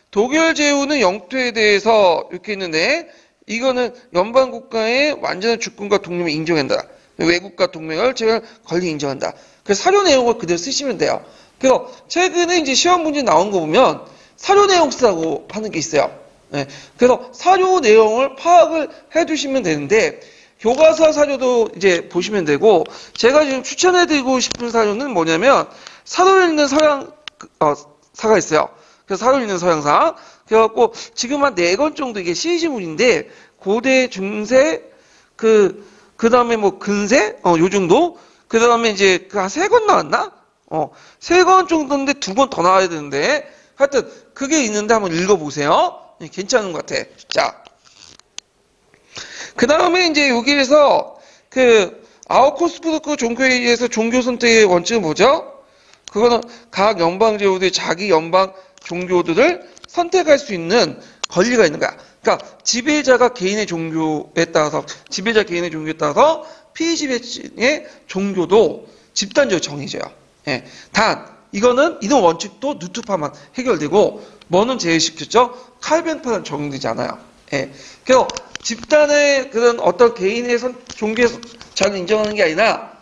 A: 독일 제후는 영토에 대해서 이렇게 했는데, 이거는 연방국가의 완전한 주권과 독립을 인정한다. 외국과 동맹을 제가 권리 인정한다. 그 사료 내용을 그대로 쓰시면 돼요. 그래서 최근에 이제 시험 문제 나온 거 보면 사료 내용 쓰라고 하는 게 있어요. 네. 그래서 사료 내용을 파악을 해두시면 되는데, 교과서 사료도 이제 보시면 되고, 제가 지금 추천해드리고 싶은 사료는 뭐냐면, 사료 읽는 사가 있어요. 그래서 사료 읽는 서양사. 그래갖고, 지금 한 4권 정도 이게 시지문인데, 고대, 중세, 그 다음에 뭐 근세? 요 정도? 그 다음에 이제 한 3권 나왔나? 3권 정도인데 2권 더 나와야 되는데, 하여튼, 그게 있는데 한번 읽어보세요. 괜찮은 것 같아. 자. 그 다음에 이제 여기에서 아우쿠스부르크 종교회의에서 종교 선택의 원칙은 뭐죠? 그거는 각 연방 제후들이 자기 연방 종교들을 선택할 수 있는 권리가 있는 거야. 그러니까 지배자 개인의 종교에 따라서 피지배층의 종교도 집단적으로 정해져요. 예. 단 이런 원칙도 뉴트파만 해결되고 뭐는 제외시켰죠? 칼뱅파는 적용되지 않아요. 예. 그래서 집단의 그런 어떤 개인의 종교에 잘 인정하는 게 아니라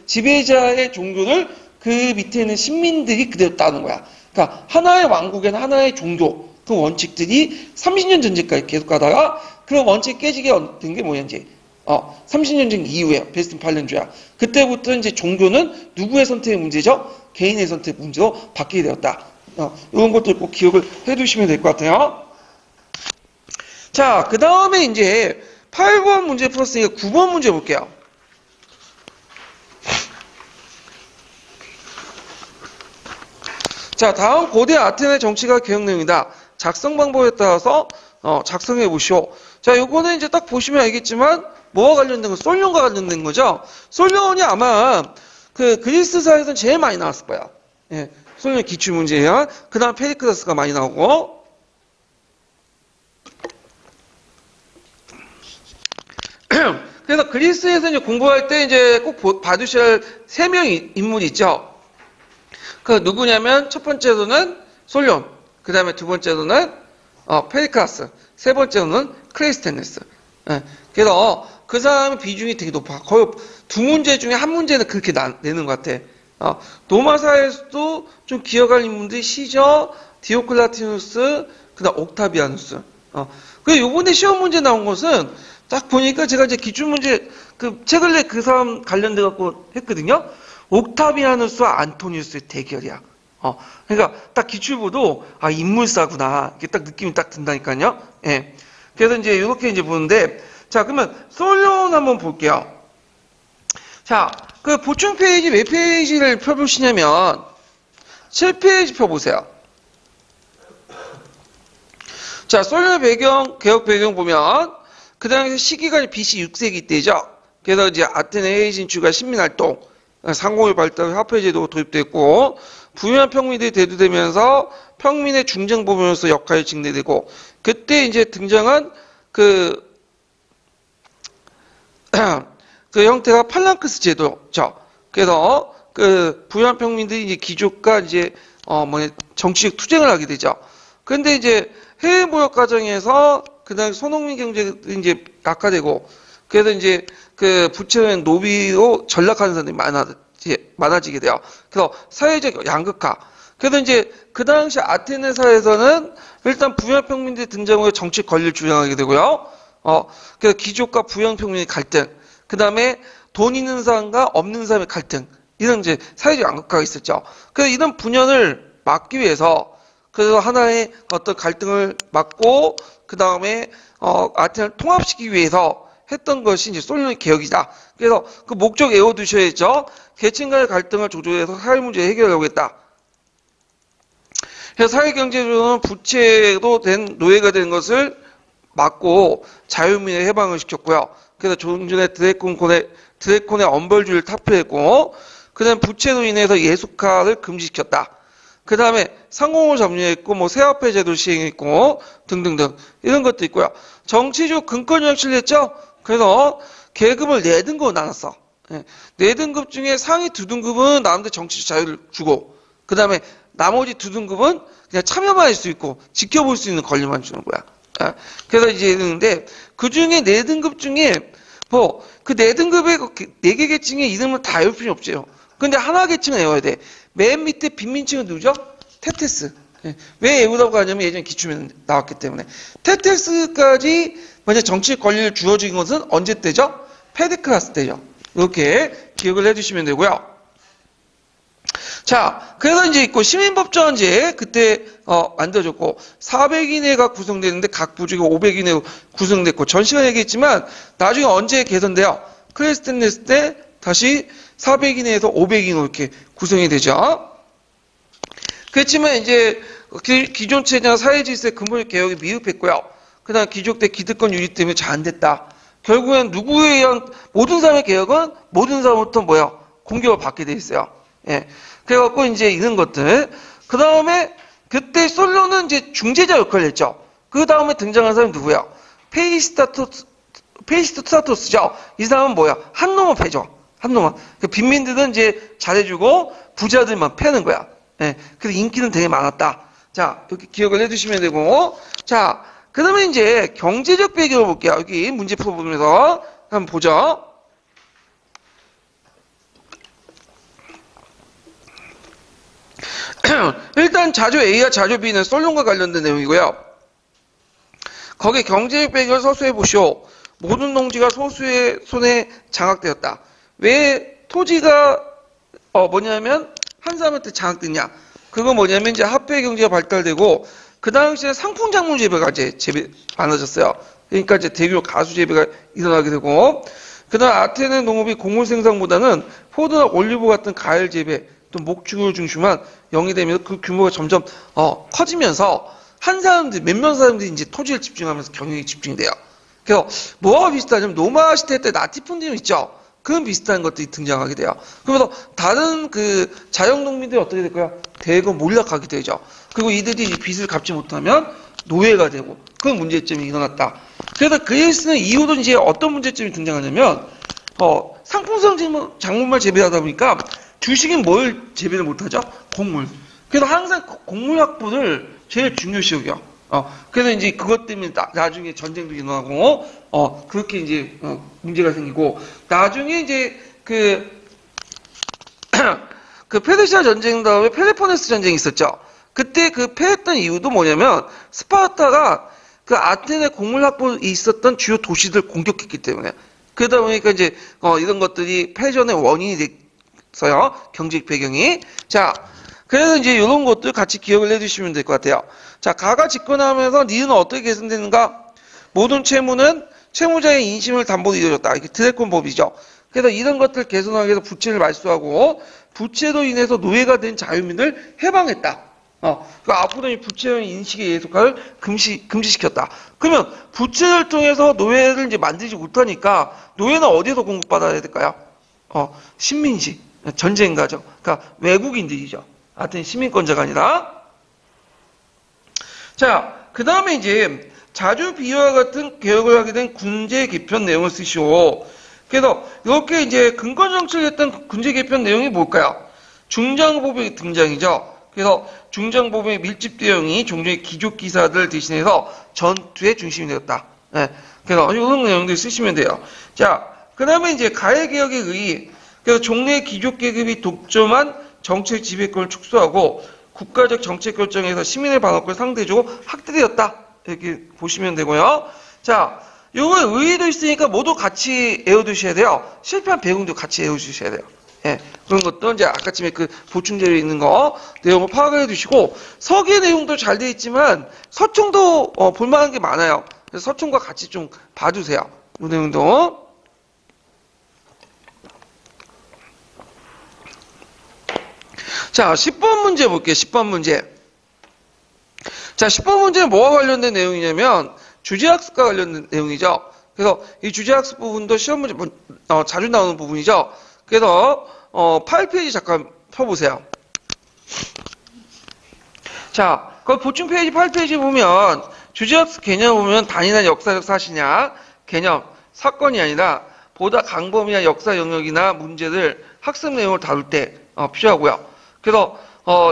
A: 지배자의 종교를 그 밑에 있는 신민들이 그대로 따르는 거야. 그러니까 하나의 왕국에는 하나의 종교 그 원칙들이 30년 전까지 계속 가다가 그 원칙이 깨지게 된 게 뭐였는지 30년 전 이후에 베스트 8년주야. 그때부터 이제 종교는 누구의 선택의 문제죠? 개인의 선택 문제로 바뀌게 되었다. 이런 것들 꼭 기억을 해두시면 될 것 같아요. 자, 그 다음에 이제 8번 문제 풀었으니까 9번 문제 볼게요. 자, 다음 고대 아테네 정치가 개혁 내용이다. 작성 방법에 따라서 작성해 보시오. 자, 요거는 이제 딱 보시면 알겠지만 뭐와 관련된 거? 솔론과 관련된 거죠. 솔론이 아마 그리스사에서는 제일 많이 나왔을 거야. 예, 솔론 기출 문제야. 그 다음 페리크라스가 많이 나오고. 그래서 그리스에서 이제 공부할 때 이제 꼭 봐두셔야 할 3명의 인물이 있죠. 누구냐면 첫 번째로는 솔론, 그 다음에 두 번째로는 페리크라스, 세 번째로는 크레이스테네스. 예, 그래서 그 사람의 비중이 되게 높아. 거의 2문제 중에 1문제는 그렇게 내는 것 같아. 로마사에서도 좀 기억할 인물들이 시저, 디오클라티누스, 그 다음 옥타비아누스. 그리고 요번에 시험 문제 나온 것은 딱 보니까 제가 이제 기출문제 책을 내 그 사람 관련돼 갖고 했거든요. 옥타비아누스와 안토니우스의 대결이야. 그러니까 딱 기출보도 인물사구나 이렇게 딱 느낌이 딱 든다니까요. 예. 그래서 이제 이렇게 이제 보는데, 자, 그러면 솔론 한번 볼게요. 자, 보충 페이지 몇 페이지를 펴보시냐면 7페이지 펴보세요. 자, 솔론의 배경, 개혁 배경 보면 그 당시 시기가 BC 6세기 때죠. 그래서 이제 아테네 해외 진출과 식민활동, 상공의 발달, 화폐제도 도입됐고, 부유한 평민들이 대두되면서 평민의 중정보면서 역할이 증대되고, 그때 이제 등장한 그 형태가 팔랑크스 제도죠. 그래서 부유한 평민들이 이제 귀족과 이제 정치적 투쟁을 하게 되죠. 그런데 이제 해외 무역 과정에서 그 당시 소농민 경제가 이제 악화되고, 그래서 이제 부채는 노비로 전락하는 사람들이 많아지게 돼요. 그래서 사회적 양극화. 그래서 이제 그 당시 아테네 사회에서는 일단 부유한 평민들이 등장하고 정치 권리를 주장하게 되고요. 그래서 귀족과 부유한 평민의 갈등. 그 다음에 돈 있는 사람과 없는 사람의 갈등. 이런 이제 사회적 양극화가 있었죠. 그래서 이런 분열을 막기 위해서 그래서 하나의 어떤 갈등을 막고 그 다음에 아테네를 통합시키기 위해서 했던 것이 이제 솔론의 개혁이다. 그래서 그 목적 외워두셔야죠. 계층 간의 갈등을 조절해서 사회 문제 해결하려고 했다. 그래서 사회경제주의는 부채로 된 노예가 된 것을 막고 자유민의 해방을 시켰고요. 그래서 조선의 드래콘의 엄벌주의를 타파했고, 그 다음에 부채로 인해서 예속화를 금지시켰다. 그 다음에 상공을 점유했고, 뭐 세화폐 제도를 시행했고, 등등등 이런 것도 있고요. 정치적 근권 정치를 했죠. 그래서 계급을 4등급으로 나눴어. 예. 4등급 중에 상위 2등급은 나름대로 정치적 자유를 주고, 그 다음에 나머지 2등급은 그냥 참여만 할 수 있고 지켜볼 수 있는 권리만 주는 거야. 예. 그래서 이제 이러는데 그 중에 4등급 중에 뭐 그 4등급의 4개 계층의 이름을 다 외울 필요 없죠. 근데 하나 계층은 외워야 돼. 맨 밑에 빈민층은 누구죠? 테테스. 예. 왜 외우라고 하냐면 예전에 기출문제 나왔기 때문에. 테테스까지 먼저 정치 권리를 주어진 것은 언제 때죠? 페르클라스 때죠. 이렇게 기억을 해주시면 되고요. 자, 그래서 이제 있고 시민법정제 그때 만들어졌고 400인회가 구성되는데 각 부족이 500인회로 구성됐고 전 시간에 얘기했지만 나중에 언제 개선돼요? 클래스텐네스 때 다시 400인회에서 500인으로 이렇게 구성이 되죠. 그렇지만 이제 기존 체제나 사회질서의 근본적 개혁이 미흡했고요. 그 다음 귀족 때 기득권 유지 때문에 잘 안 됐다. 결국엔 누구에 의한 모든 사람의 개혁은 모든 사람부터 뭐야? 공격을 받게 돼 있어요. 예. 그래갖고 이제 이런 것들. 그 다음에 그때 솔로는 이제 중재자 역할을 했죠. 그 다음에 등장한 사람이 누구야? 페이스토스죠. 이 사람은 뭐야? 한 놈을 패죠. 한 놈은. 그 빈민들은 이제 잘해주고 부자들만 패는 거야. 예. 그래서 인기는 되게 많았다. 자, 이렇게 기억을 해두시면 되고. 자, 그 다음에 이제 경제적 배경을 볼게요. 여기 문제 풀어보면서 한번 보죠. 일단 자조 A와 자조 B는 솔론과 관련된 내용이고요. 거기에 경제적 배경을 서술해 보시오. 모든 농지가 소수의 손에 장악되었다. 왜 토지가 뭐냐면 한 사람한테 장악됐냐? 그거 뭐냐면 이제 화폐 경제가 발달되고 그 당시에 상품 작물 재배가 이제 많아졌어요. 그러니까 이제 대규모 가수 재배가 일어나게 되고 그다음 아테네 농업이 곡물 생산보다는 포도나 올리브 같은 과일 재배 또 목축을 중심한 영이 되면서 그 규모가 점점 커지면서 한 사람들 몇몇 사람들이 이제 토지를 집중하면서 경영에 집중돼요. 그래서 뭐와 비슷하냐면 노마 시대 때 라티푼디움 있죠. 그런 비슷한 것들이 등장하게 돼요. 그러면서 다른 그 자영농민들이 어떻게 될까요? 대거 몰락하게 되죠. 그리고 이들이 빚을 갚지 못하면 노예가 되고 그런 문제점이 일어났다. 그래서 그에 쓰는 이유도 이제 어떤 문제점이 등장하냐면 상품성 작물만 재배하다 보니까 주식은 뭘 재배를 못하죠? 곡물. 그래서 항상 곡물 확보를 제일 중요시 여겨. 그래서 이제 그것 때문에 나중에 전쟁도 일어나고, 그렇게 이제, 문제가 생기고, 나중에 이제 그 페르시아 전쟁 다음에 펠로폰네스 전쟁이 있었죠. 그때 그 패했던 이유도 뭐냐면, 스파르타가 그 아테네 곡물 확보에 있었던 주요 도시들 공격했기 때문에. 그러다 보니까 이제, 이런 것들이 패전의 원인이 됐어요. 경제적 배경이. 자, 그래서 이제 이런 것들 같이 기억을 해주시면 될 것 같아요. 자, 가가 집권하면서 니은 어떻게 개선되는가? 모든 채무는 채무자의 인심을 담보로 이루어졌다. 이게 드래콘법이죠. 그래서 이런 것들 개선하기 위해서 부채를 말소하고 부채로 인해서 노예가 된 자유민을 해방했다. 그러니까 앞으로 이 부채의 인식의 예속화를 금지시켰다. 그러면 부채를 통해서 노예를 이제 만들지 못하니까 노예는 어디서 공급받아야 될까요? 식민지, 전쟁가죠. 그러니까 외국인들이죠. 하여튼 시민권자가 아니라. 자, 그 다음에 이제 자주 비유와 같은 개혁을 하게 된 군제 개편 내용을 쓰시오. 그래서 이렇게 이제 근권 정치를 했던 군제 개편 내용이 뭘까요? 중장보병의 등장이죠. 그래서 중장보병의 밀집 대응이 종종의 귀족 기사들 대신해서 전투의 중심이 되었다. 네. 그래서 이런 내용들 쓰시면 돼요. 자, 그 다음에 이제 가해 개혁에 의해 그래서 종래 귀족 계급이 독점한 정책 지배권을 축소하고 국가적 정책 결정에서 시민의 반환권을 상대적으로 확대되었다. 이렇게 보시면 되고요. 자, 요거 의의도 있으니까 모두 같이 외워두셔야 돼요. 실패한 배경도 같이 외워주셔야 돼요. 예, 그런 것도 이제 아까쯤에 그 보충제로 있는 거 내용을 파악을 해두시고 서기의 내용도 잘 되어 있지만 서총도 볼만한 게 많아요. 그래서 서총과 같이 좀 봐주세요. 이 내용도. 자, 10번 문제 볼게요. 10번 문제. 자, 10번 문제는 뭐와 관련된 내용이냐면 주제학습과 관련된 내용이죠. 그래서 이 주제학습 부분도 시험 문제 자주 나오는 부분이죠. 그래서 8페이지 잠깐 펴보세요. 자, 그 보충 페이지 8페이지 보면 주제학습 개념 보면 단위나 역사적 사실이냐 개념, 사건이 아니라 보다 강범위한 역사 영역이나 문제들 학습 내용을 다룰 때 필요하고요. 그래서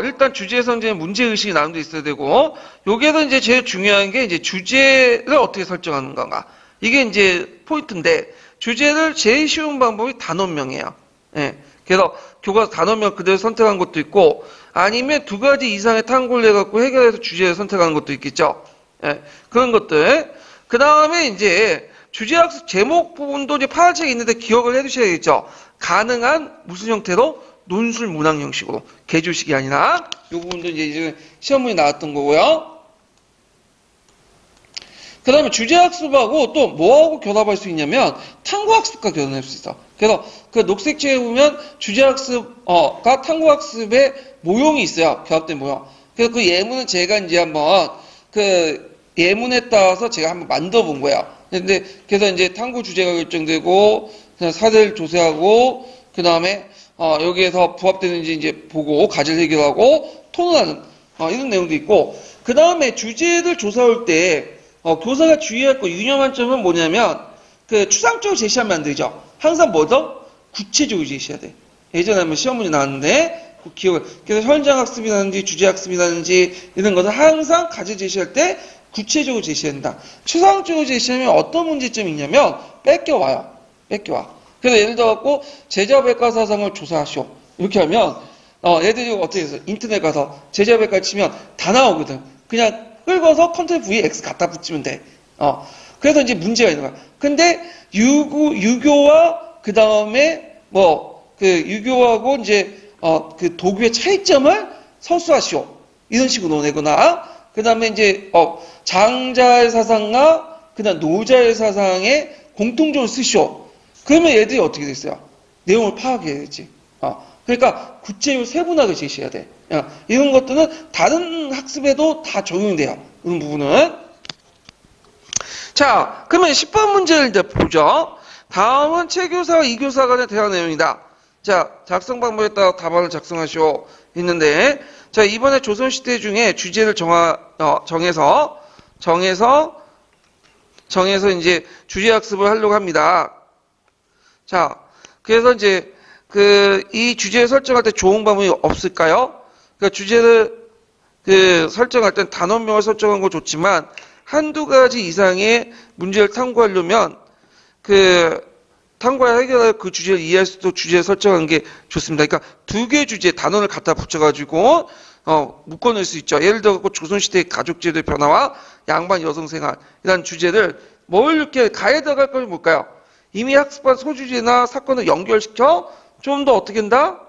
A: 일단 주제 선정에 문제 의식이 나름대로 있어야 되고 여기에서 이제 제일 중요한 게 이제 주제를 어떻게 설정하는 건가. 이게 이제 포인트인데 주제를 제일 쉬운 방법이 단원명이에요. 예. 그래서 교과서 단원명 그대로 선택한 것도 있고 아니면 두 가지 이상의 탐구를 해갖고 해결해서 주제를 선택하는 것도 있겠죠. 예. 그런 것들. 그 다음에 이제 주제학습 제목 부분도 이제 파란색이 있는데 기억을 해두셔야겠죠. 가능한 무슨 형태로? 논술 문학 형식으로. 개조식이 아니라. 이 부분도 이제 시험문에 나왔던 거고요. 그 다음에 주제학습하고 또 뭐하고 결합할 수 있냐면 탐구학습과 결합할 수 있어. 그래서 그 녹색책에 보면 주제학습과 탐구학습의 모형이 있어요. 결합된 모형. 그래서 그 예문은 제가 이제 한번 그 예문에 따라서 제가 한번 만들어 본 거예요. 근데 그래서 이제 탐구 주제가 결정되고 그냥 사례를 조사하고 그 다음에 여기에서 부합되는지 이제 보고 과제를 해결하고 토론하는 이런 내용도 있고 그 다음에 주제를 조사할 때 교사가 주의할 거 유념한 점은 뭐냐면 그 추상적으로 제시하면 안 되죠. 항상 뭐죠? 구체적으로 제시해야 돼. 예전에 한번 시험 문제 나왔는데 그 기억을 그래서 현장 학습이라든지 주제 학습이라든지 이런 것을 항상 과제 제시할 때 구체적으로 제시해야 된다. 추상적으로 제시하면 어떤 문제점이 있냐면 뺏겨와요. 뺏겨와. 그래서 예를 들어갖고 제자백과사상을 조사하시오. 이렇게 하면 애들이 어떻게 해서 인터넷 가서 제자백과 치면 다 나오거든. 그냥 긁어서 컨트롤 V X 갖다 붙이면 돼. 그래서 이제 문제가 있는 거야. 근데 유교와 그 다음에 유교하고 이제 그 도교의 차이점을 서술하시오. 이런 식으로 내거나 그 다음에 이제 장자의 사상과 그 다음 노자의 사상의 공통점을 쓰시오. 그러면 얘들이 어떻게 됐어요? 내용을 파악해야지. 그러니까 구체적으로 세분하게 제시해야 돼. 이런 것들은 다른 학습에도 다 적용이 돼요. 이런 부분은. 자, 그러면 10번 문제를 이제 보죠. 다음은 최교사와 이교사 간의 대화 내용이다. 자, 작성 방법에 따라 답안을 작성하시오. 있는데, 자, 이번에 조선시대 중에 주제를 정해서 이제 주제학습을 하려고 합니다. 자, 그래서 이제 이 주제를 설정할 때 좋은 방법이 없을까요? 그러니까 주제를 설정할 땐 단원명을 설정한 거 좋지만 한두 가지 이상의 문제를 탐구하려면 탐구와 해결할 그 주제를 이해할 수 있도록 주제를 설정하는 게 좋습니다. 그러니까 두 개의 주제 단원을 갖다 붙여가지고 묶어낼 수 있죠. 예를 들어 조선시대의 가족제도의 변화와 양반 여성생활 이런 주제를 뭘 이렇게 가에 들어갈 거면 뭘까요? 이미 학습한 소주제나 사건을 연결시켜 좀 더 어떻게 한다?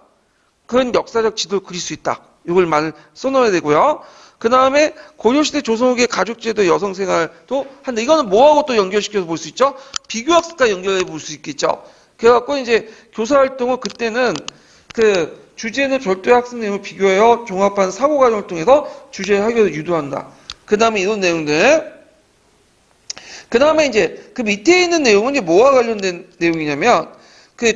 A: 그런 역사적 지도를 그릴 수 있다. 이걸 말을 써놓아야 되고요. 그 다음에 고려시대 조선후기의 가족제도 여성생활도 한데 이거는 뭐하고 또 연결시켜서 볼 수 있죠? 비교학습과 연결해 볼 수 있겠죠. 그래갖고 이제 교사활동을 그때는 주제는 별도의 학습 내용을 비교하여 종합한 사고과정을 통해서 주제 해결을 유도한다. 그 다음에 이런 내용들. 그 다음에 이제 그 밑에 있는 내용은 이제 뭐와 관련된 내용이냐면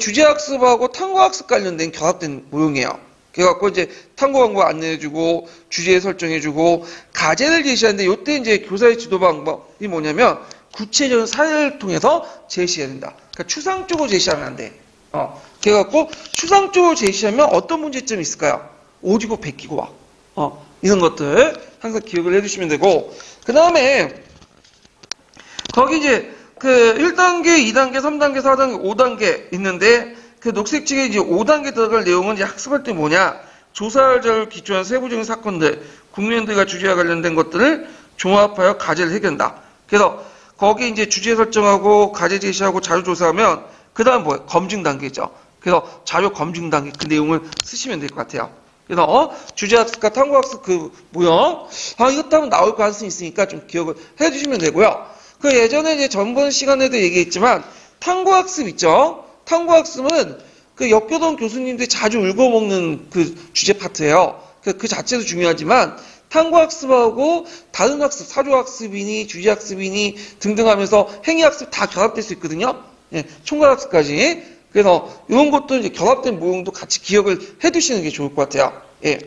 A: 주제학습하고 탐구학습 관련된 결합된 모형이에요. 그래갖고 이제 탐구 방법 안내해주고 주제 설정해주고 과제를 제시하는데 이때 이제 교사의 지도 방법이 뭐냐면 구체적인 사례를 통해서 제시해야 된다. 그러니까 추상적으로 제시하면 안 돼. 그래갖고 추상적으로 제시하면 어떤 문제점이 있을까요? 오지고 베끼고 와. 이런 것들 항상 기억을 해주시면 되고 그 다음에 거기 이제 1단계, 2단계, 3단계, 4단계, 5단계 있는데 녹색책에 이제 5단계 들어갈 내용은 이제 학습할 때 뭐냐? 조사를 기초한 세부적인 사건들, 국민들과 주제와 관련된 것들을 종합하여 과제를 해결한다. 그래서 거기 이제 주제 설정하고 과제 제시하고 자료 조사하면 그 다음 뭐예요? 검증 단계죠. 그래서 자료 검증 단계 그 내용을 쓰시면 될 것 같아요. 그래서 주제학습과 탐구학습 모형 이것도 하면 나올 가능성이 있으니까 좀 기억을 해주시면 되고요. 예전에 이제 전번 시간에도 얘기했지만 탐구학습 있죠. 탐구학습은 역교동 교수님들이 자주 읽어먹는 주제 파트예요. 그 자체도 중요하지만 탐구학습하고 다른 학습, 사조학습이니 주제학습이니 등등 하면서 행위학습 다 결합될 수 있거든요. 예, 총괄학습까지. 그래서 이런 것도 이제 결합된 모형도 같이 기억을 해 두시는 게 좋을 것 같아요. 예.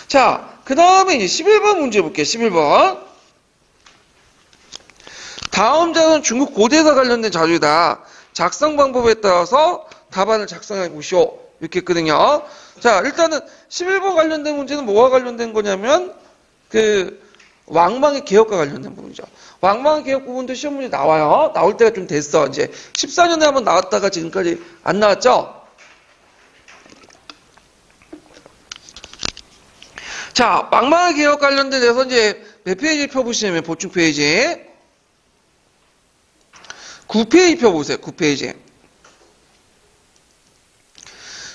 A: 자, 그 다음에 이제 11번 문제 볼게요. 11번. 다음 자는 중국 고대사 관련된 자료다. 작성 방법에 따라서 답안을 작성해 보시오. 이렇게 했거든요. 자, 일단은 11번 관련된 문제는 뭐와 관련된 거냐면, 왕망의 개혁과 관련된 부분이죠. 왕망의 개혁 부분도 시험 문제 나와요. 나올 때가 좀 됐어. 이제 14년에 한번 나왔다가 지금까지 안 나왔죠? 자, 왕망의 개혁 관련돼서 이제 몇 페이지 펴보시면 보충 페이지 9페이지 펴보세요. 9페이지.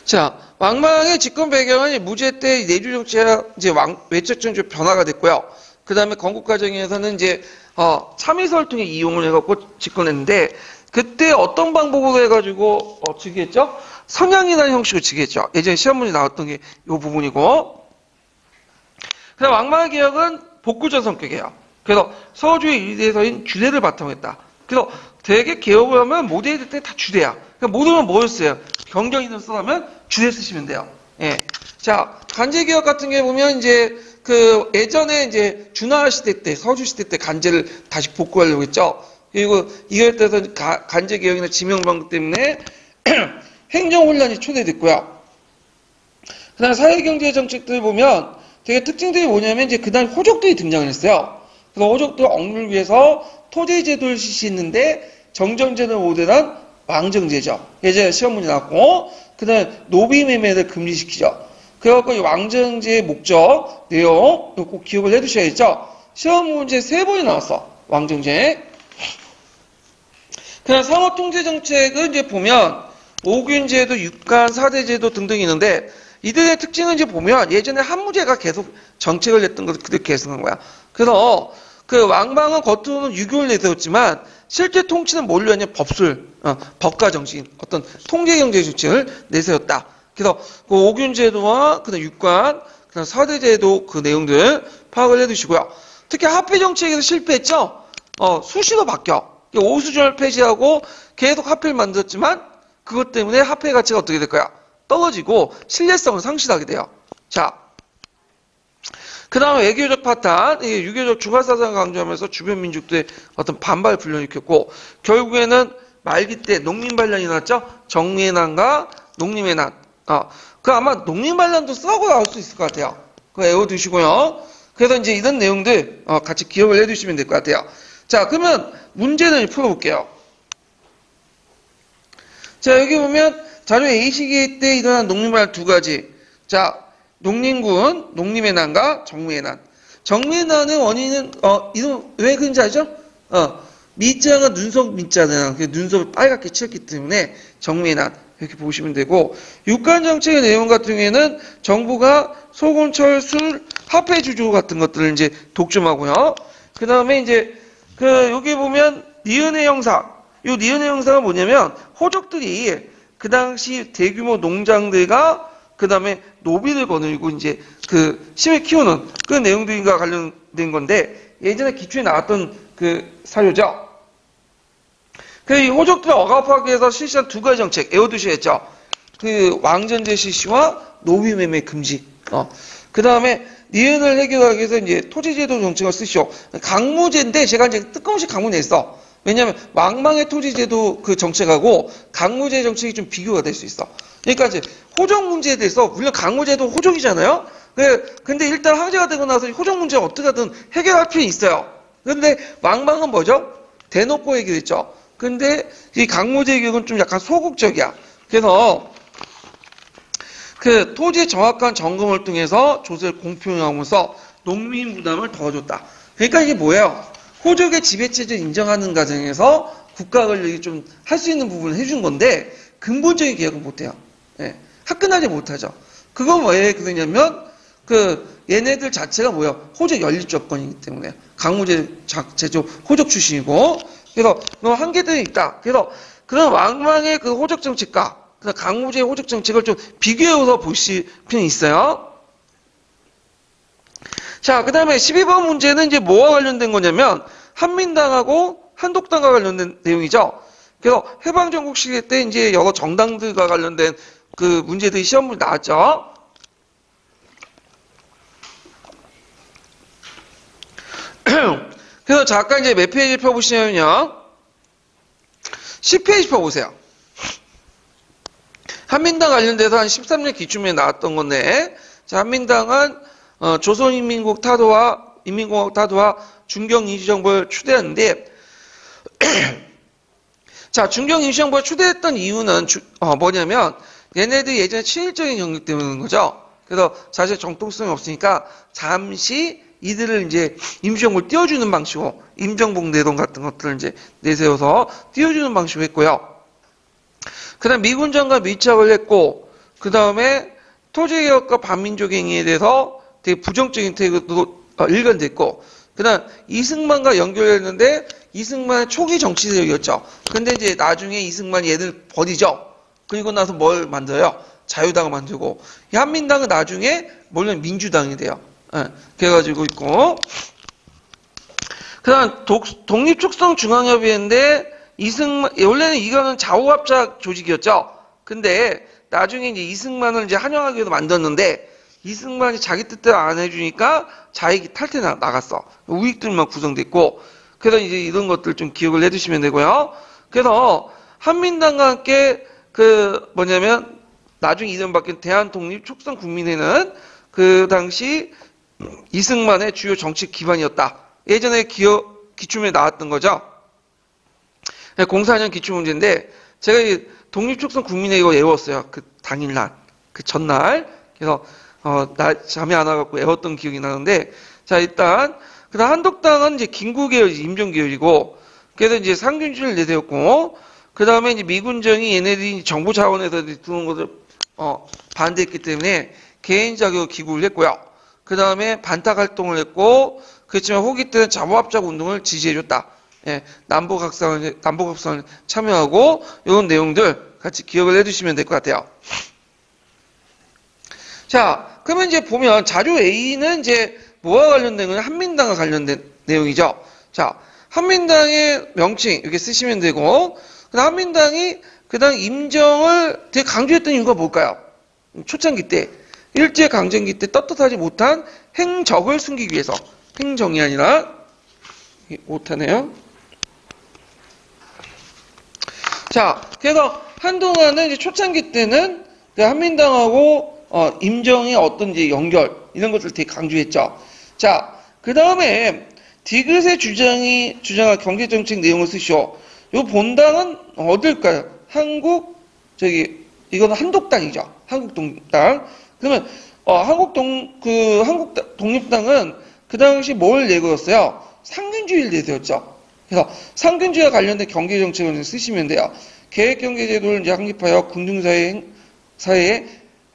A: 자, 왕망의 집권 배경은 무제 때 내주 정치가 이제 외적 정치 변화가 됐고요. 그 다음에 건국 과정에서는 이제 참의서를 통해 이용을 해갖고 집권했는데 그때 어떤 방법으로 해가지고 즉위했죠? 성향이라는 형식으로 즉위했죠. 예전에 시험 문제 나왔던 게 이 부분이고. 그다음 왕망의 개혁은 복구적 성격이에요. 그래서 서주의 유대에서인 주대를 바탕으로 했다. 그래서 되게 개혁을 하면 모델 때 다 주대야. 그러니까 모델은 뭐였어요? 경경인을 써면 주대 쓰시면 돼요. 예. 자, 간제개혁 같은 게 보면 이제 예전에 이제 준하 시대 때, 서주 시대 때 간제를 다시 복구하려고 했죠. 그리고 이걸 따라서 간제개혁이나 지명방구 때문에 행정 혼란이 초래됐고요. 그 다음 사회경제 정책들 보면 되게 특징들이 뭐냐면 이제 그 다음 호족들이 등장을 했어요. 그래서 호족들 억누르기 위해서 토제제도를 실시했는데 정정제는 모델한 왕정제죠. 예전에 시험 문제 나왔고, 그 다음에 노비매매를 금지시키죠. 그래갖고 이 왕정제의 목적, 내용, 꼭 기억을 해두셔야겠죠. 시험 문제 3번이 나왔어. 왕정제. 그다음 상호통제정책은 이제 보면 오균제도, 육간, 사대제도 등등이 있는데 이들의 특징은 이제 보면 예전에 한무제가 계속 정책을 냈던 것을 그대로 계승한 거야. 그래서 왕방은 겉으로는 유교를 내세웠지만 실제 통치는 뭘로 했냐? 법술, 법과 정신, 어떤 통제경제 정책을 내세웠다. 그래서 오균제도와 그다음 육관, 그다음 사대제도 그 내용들 파악을 해두시고요. 특히 화폐 정책에서 실패했죠. 수시로 바뀌어. 오수준을 폐지하고 계속 화폐를 만들었지만 그것 때문에 화폐 가치가 어떻게 될까요? 떨어지고 신뢰성을 상실하게 돼요. 자, 그 다음에 외교적 파탄, 유교적 중화사상을 강조하면서 주변 민족들의 어떤 반발을 불러일으켰고 결국에는 말기 때 농민반란이 났죠. 정리의 난과 농림의 난. 아마 농민반란도 쓰라고 나올 수 있을 것 같아요. 그거 외워두시고요. 그래서 이제 이런 내용들 같이 기억을 해두시면 될 것 같아요. 자, 그러면 문제를 풀어볼게요. 자, 여기 보면 자료 A시기 때 일어난 농민반란 2가지. 자, 농림군, 농림의 난과 정무의 난. 정무의 난의 원인은 이름 왜 그런지 알죠? 미자가 눈썹 미자잖아. 눈썹을 빨갛게 칠했기 때문에 정무의 난 이렇게 보시면 되고 육간 정책의 내용 같은 경우에는 정부가 소금, 철, 술, 화폐 주조 같은 것들을 이제 독점하고요. 그 다음에 이제 여기 보면 니은의 형사. 이 니은의 형사가 뭐냐면 호족들이 그 당시 대규모 농장들과 그 다음에 노비를 거느리고 이제 심을 키우는 그 내용들과 관련된 건데 예전에 기초에 나왔던 사료죠. 이 호족들을 억압하기 위해서 실시한 2가지 정책 외워두셔야죠. 왕전제 실시와 노비매매 금지. 그 다음에 니은을 해결하기 위해서 이제 토지제도 정책을 쓰시오. 강무제인데 제가 이제 뜬금없이 강무 냈어. 왜냐하면 왕망의 토지제도 정책하고 강무제 정책이 좀 비교가 될 수 있어. 그러니까 이제 호적 문제에 대해서 물론 강무제도 호적이잖아요. 근데 일단 항제가 되고 나서 호적 문제를 어떻게든 해결할 필요는 있어요. 근데 왕망은 뭐죠? 대놓고 얘기했죠. 근데 이 강무제 교육은 좀 약간 소극적이야. 그래서 토지의 정확한 점검을 통해서 조세를 공평하면서 농민 부담을 덜어줬다. 그러니까 이게 뭐예요? 호족의 지배체제를 인정하는 과정에서 국가 권력이 좀 할 수 있는 부분을 해준 건데 근본적인 개혁은 못해요. 예, 화끈하지 못하죠. 그건 왜 그러냐면 얘네들 자체가 뭐예요? 호족 연립 조건이기 때문에 강무제 제조 호족 출신이고 그래서 한계들이 있다. 그래서 그런 왕망의 호족 정책과 강무제의 호족 정책을 좀 비교해서 보실 필요는 있어요. 자, 그 다음에 12번 문제는 이제 뭐와 관련된 거냐면, 한민당하고 한독당과 관련된 내용이죠. 그래서 해방전국 시대 때 이제 여러 정당들과 관련된 그 문제들이 시험을 나왔죠. 그래서 잠깐 이제 몇 페이지 펴보시면요. 10페이지 펴보세요. 한민당 관련돼서 한 13년 기준에 나왔던 건데, 자, 한민당은 조선인민국 타도와 인민공화국 타도와 중경 임시정부를 추대했는데, 자, 중경 임시정부가 추대했던 이유는 뭐냐면 얘네들이 예전에 친일적인 경력 때문인 거죠. 그래서 자신의 정통성이 없으니까 잠시 이들을 이제 임시정부를 띄워주는 방식으로 임정복 내동 같은 것들을 이제 내세워서 띄워주는 방식으로 했고요. 그 다음 미군정과 밀착을 했고, 그 다음에 토지개혁과 반민족행위에 대해서 되게 부정적인 태도도 일관됐고, 그 다음 이승만과 연결했는데 이승만의 초기 정치 세력이었죠. 근데 이제 나중에 이승만이 얘들 버리죠. 그리고 나서 뭘 만들어요? 자유당을 만들고, 이 한민당은 나중에 뭐냐면 민주당이 돼요. 그래가지고 있고, 그 다음 독립축성중앙협의회인데 이승만, 원래는 이거는 좌우합작 조직이었죠. 근데 나중에 이제 이승만을 이제 환영하기 위해서 만들었는데 이승만이 자기 뜻대로 안 해주니까 자익이 탈퇴 나갔어. 우익들만 구성됐고, 그래서 이제 이런 것들 좀 기억을 해두시면 되고요. 그래서 한민당과 함께 그 뭐냐면 나중에 이름 바뀐 대한독립축성국민회는 그 당시 이승만의 주요 정치 기반이었다. 예전에 기출문에 나왔던 거죠. 04년 기출문제인데 제가 이 독립축성국민회 이거 외웠어요. 그 당일날, 그 전날. 그래서 나 잠이 안 와갖고 외웠던 기억이 나는데, 자, 일단 그다음 한독당은 이제 김구계열, 임종계열이고, 그래서 이제 상균주를 내세웠고, 그 다음에 이제 미군정이 얘네들이 정부 자원에서 들어온 것을 반대했기 때문에 개인 자격 기구를 했고요. 그 다음에 반탁 활동을 했고, 그렇지만 호기 때는 자부합작 운동을 지지해줬다. 예, 남북합상을 참여하고 이런 내용들 같이 기억을 해두시면 될 것 같아요. 자, 그러면 이제 보면 자료 A는 이제 뭐와 관련된 거냐? 한민당과 관련된 내용이죠. 자, 한민당의 명칭 이렇게 쓰시면 되고, 그다음 한민당이 그다음 임정을 되게 강조했던 이유가 뭘까요? 초창기 때 일제 강점기 때 떳떳하지 못한 행적을 숨기기 위해서, 행정이 아니라 못하네요. 자, 그래서 한동안은 이제 초창기 때는 그 한민당하고 임정의 어떤 이제 연결 이런 것을 되게 강조했죠. 자, 그 다음에 디귿의 주장할 경제정책 내용을 쓰시오. 요 본당은 어딜까요? 이거는 한독당이죠. 한국독립당. 그러면 한국 독립당은 그 당시 뭘 내걸었어요? 상균주의를 내세웠죠. 그래서 상균주의와 관련된 경제정책을 쓰시면 돼요. 계획경제제도를 이제 확립하여 군중사회의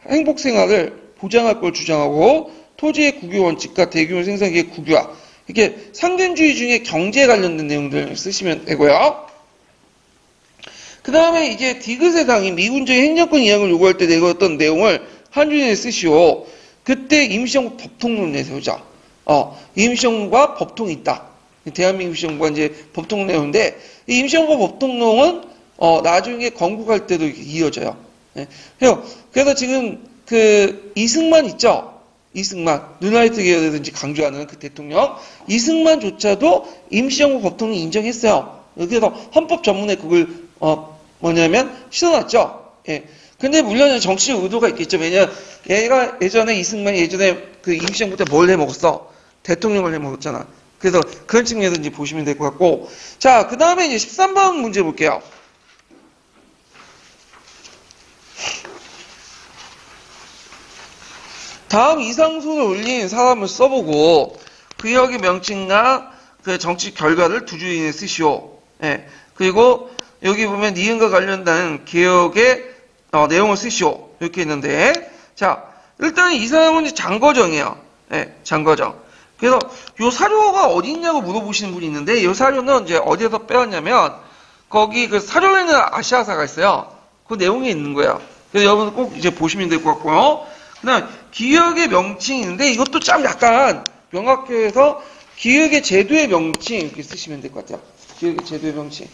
A: 행복생활을 보장할 걸 주장하고, 토지의 국유 원칙과 대규모 생산기의 국유화, 이렇게 상균주의 중에 경제 관련된 내용들을 쓰시면 되고요. 그 다음에 이제 디귿의 당이 미군적인 행정권 이양을 요구할 때 내걸었던 내용을 한준에 쓰시오. 그때 임시정부 법통론을 내세우죠. 임시정부가 법통이 있다. 대한민국 임시정부가 이제 법통을 내는데, 이 임시정부 법통론은 나중에 건국할 때도 이어져요. 예. 그래서 지금 그 이승만 있죠? 이승만, 누나이트 계열이든지 강조하는 그 대통령, 이승만조차도 임시정부 법통을 인정했어요. 그래서 헌법 전문에 그걸 뭐냐면 실어놨죠. 예. 근데 물론 정치적 의도가 있겠죠. 왜냐면 얘가 이승만이 예전에 그 임시정부 때 뭘 해먹었어? 대통령을 해먹었잖아. 그래서 그런 측면에서 이제 보시면 될 것 같고. 자, 그 다음에 이제 13번 문제 볼게요. 다음 이상소를 올린 사람을 써보고 그역의 명칭과 그 정치 결과를 두 줄 이내에 쓰시오. 예. 그리고 여기 보면 니은과 관련된 개혁의 내용을 쓰시오. 이렇게 있는데, 자, 일단 이 사람은 장거정이에요. 예, 장거정. 그래서 요 사료가 어디 있냐고 물어보시는 분이 있는데, 이 사료는 이제 어디에서 빼왔냐면 거기 그 사료에는 아시아사가 있어요. 그 내용이 있는 거예요. 그래서 여러분 꼭 이제 보시면 될 것 같고요. 그다음 기억의 명칭이 있는데 이것도 참 약간 명확해서 기획의 제도의 명칭 이렇게 쓰시면 될 것 같아요. 기획의 제도의 명칭.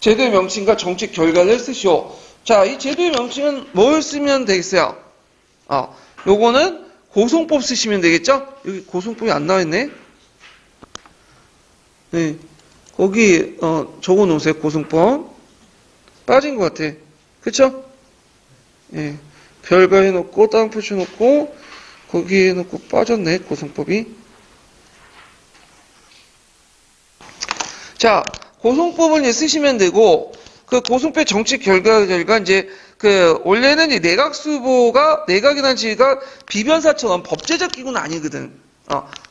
A: 제도의 명칭과 정책 결과를 쓰시오. 자, 이 제도의 명칭은 뭘 쓰면 되겠어요? 요거는 고송법 쓰시면 되겠죠? 여기 고송법이 안 나와있네? 네. 거기, 적어 놓으세요, 고송법. 빠진 것 같아. 그쵸? 예. 별거 해놓고, 다운 표시 해놓고, 거기에 해놓고 빠졌네, 고송법이. 자, 고송법을 이제 쓰시면 되고, 그 고송법 정책 결과가 이제, 원래는 이제 내각수보가, 내각이라는 지위가 비변사처럼 법제적 기구는 아니거든.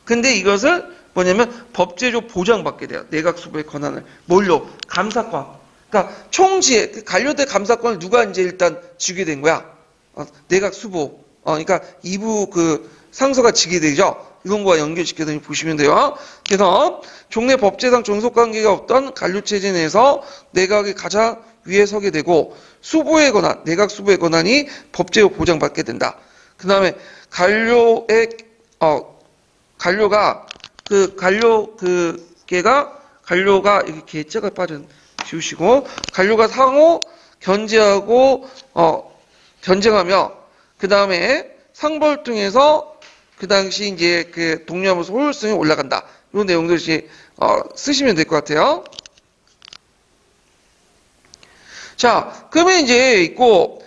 A: 근데 이것을 뭐냐면 법제조 보장받게 돼요. 내각수보의 권한을. 뭘로? 감사권. 그러니까 총지에, 관료대 감사권을 누가 이제 일단 쥐게 된 거야? 내각수보. 그러니까 이부 상서가 지게 되죠. 이런 거와 연결시켜서 보시면 돼요. 그래서 종래 법제상 종속관계가 없던 관료체제 내에서 내각이 가장 위에 서게 되고 수보의 권한, 내각 수보의 권한이 법제로 보장받게 된다. 그 다음에 관료가 이렇게 개자가 지우시고 관료가 상호 견제하고 견쟁하며 그 다음에 상벌통해서 그 당시 이제 독려하면서 효율성이 올라간다. 이런 내용들 이제 쓰시면 될 것 같아요. 자, 그러면 이제 있고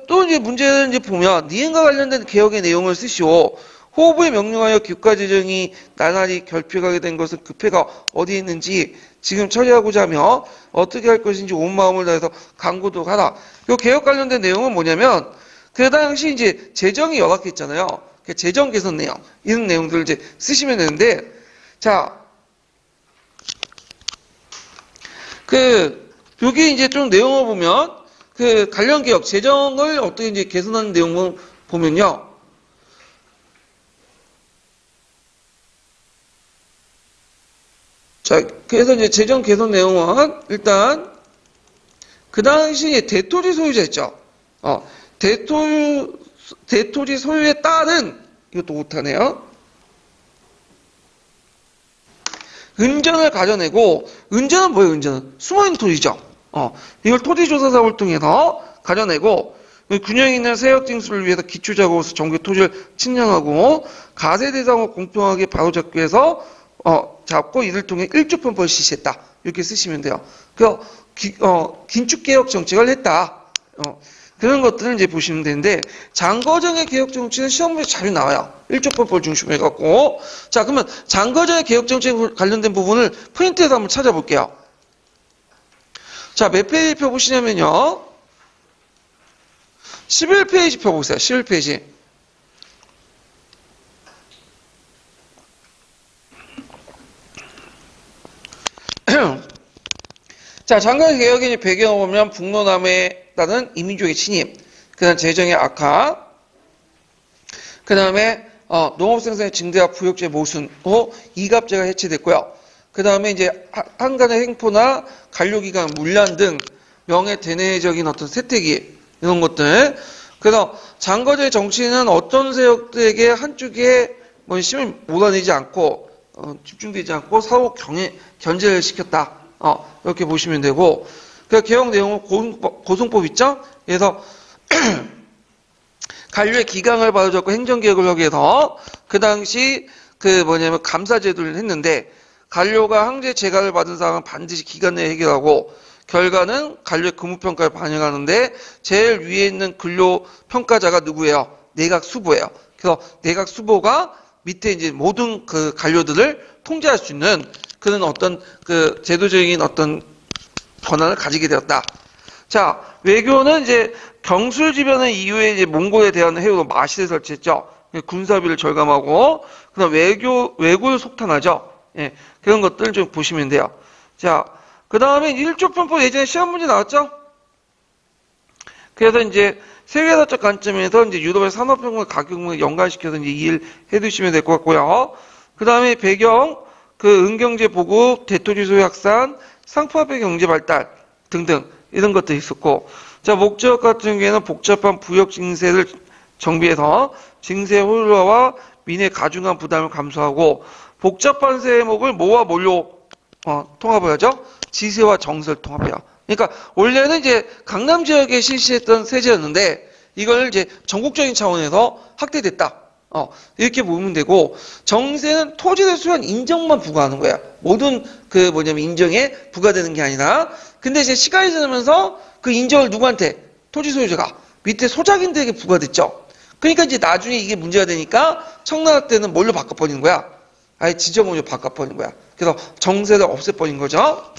A: 또 이제 문제는 이제 보면 니은과 관련된 개혁의 내용을 쓰시오. 호부에 명령하여 기후과 재정이 나날이 결핍하게 된 것은 급해가 어디에 있는지 지금 처리하고자 하며 어떻게 할 것인지 온 마음을 다해서 강구도 하라. 이 개혁 관련된 내용은 뭐냐면 그 당시 이제 재정이 열악했잖아요. 재정 개선 내용 이런 내용들을 이제 쓰시면 되는데 자, 여기 이제 좀 내용을 보면 관련 개혁 재정을 어떻게 이제 개선하는 내용을 보면요. 자, 그래서 이제 재정 개선 내용은 일단 그 당시 대토지 소유자 있죠. 대토지 소유에 따른 이것도 못하네요. 은전을 가져내고 은전은 뭐예요? 은전은 숨어있는 토지죠. 이걸 토지조사사업을 통해서 가져내고 균형 있는 세역 징수를 위해서 기초작업으로서 정부 토지를 침량하고 가세 대상을 공평하게 바로잡기 위해서 잡고 이를 통해 일조편법을 실시했다. 이렇게 쓰시면 돼요. 긴축개혁 정책을 했다. 그런 것들을 이제 보시면 되는데, 장거정의 개혁 정책은 시험에 자주 나와요. 일조편법을 중심으로 해갖고. 자, 그러면 장거정의 개혁 정책 관련된 부분을 프린트에서 한번 찾아볼게요. 자, 몇 페이지 펴보시냐면요. 11페이지 펴보세요. 11페이지. 자, 장거정 개혁의 배경을 보면 북로남에 따른 이민족의 침입, 그 다음 재정의 악화, 그 다음에 농업생산의 증대와 부역제 모순, 이갑제가 해체됐고요. 그 다음에 이제 한간의 횡포나 관료기관 문란 등 명예대내적인 어떤 세태기 이런 것들. 그래서 장거정의 정치는 어떤 세력들에게 한쪽에 힘을 몰아내지 않고 집중되지 않고 서로 견제를 시켰다. 이렇게 보시면 되고, 그 개혁 내용은 고송법 있죠? 그래서 관료의 기강을 바로잡고 행정개혁을 하기 위해서 그 당시 감사제도를 했는데 관료가 항제 재가를 받은 사항은 반드시 기간 내에 해결하고 결과는 관료의 근무평가를 반영하는데 제일 위에 있는 근로평가자가 누구예요? 내각수보예요. 그래서 내각수보가 밑에 이제 모든 관료들을 통제할 수 있는 그런 어떤 제도적인 어떤 권한을 가지게 되었다. 자, 외교는 이제 경술지변은 이후에 이제 몽골에 대한 해우로 마실을 설치했죠. 군사비를 절감하고, 그다음 외교를 속탄하죠. 예, 그런 것들을 좀 보시면 돼요. 자, 그 다음에 일조편법 예전에 시험 문제 나왔죠? 그래서 이제 세계사적 관점에서 이제 유럽의 산업혁명 가격을 연관시켜서 이제 이해해 두시면 될 것 같고요. 그 다음에 배경, 은경제 보급, 대토지 소유 확산, 상품화폐 경제 발달 등등 이런 것도 있었고, 자, 목적 같은 경우에는 복잡한 부역 징세를 정비해서 징세 혼란과 민의 가중한 부담을 감소하고, 복잡한 세목을 뭐와 뭘로 통합을 하죠? 지세와 정세를 통합해요. 그러니까 원래는 이제 강남 지역에 실시했던 세제였는데 이걸 이제 전국적인 차원에서 확대됐다. 이렇게 보면 되고, 정세는 토지의 수용 인정만 부과하는 거야. 모든 인정에 부과되는 게 아니라, 근데 이제 시간이 지나면서 그 인정을 누구한테? 토지 소유자가 밑에 소작인들에게 부과됐죠. 그러니까 이제 나중에 이게 문제가 되니까 청나라 때는 뭘로 바꿔버리는 거야? 아예 지정으로 바꿔버리는 거야. 그래서 정세를 없애버린 거죠.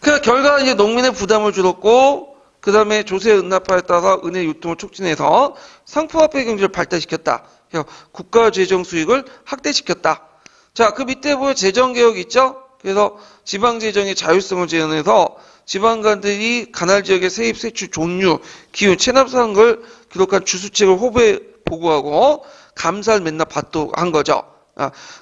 A: 그 결과 이제 농민의 부담을 줄였고, 그 다음에 조세 은납화에 따라서 은혜 유통을 촉진해서 상품화폐 경제를 발달시켰다. 국가 재정 수익을 확대시켰다. 자, 그 밑에 보면 재정개혁 있죠? 그래서 지방재정의 자율성을 제한해서 지방간들이 관할 지역의 세입, 세출, 종류, 기후, 체납하는 걸 기록한 주수책을 후보에 보고하고 감사를 맨날 받도록 한 거죠.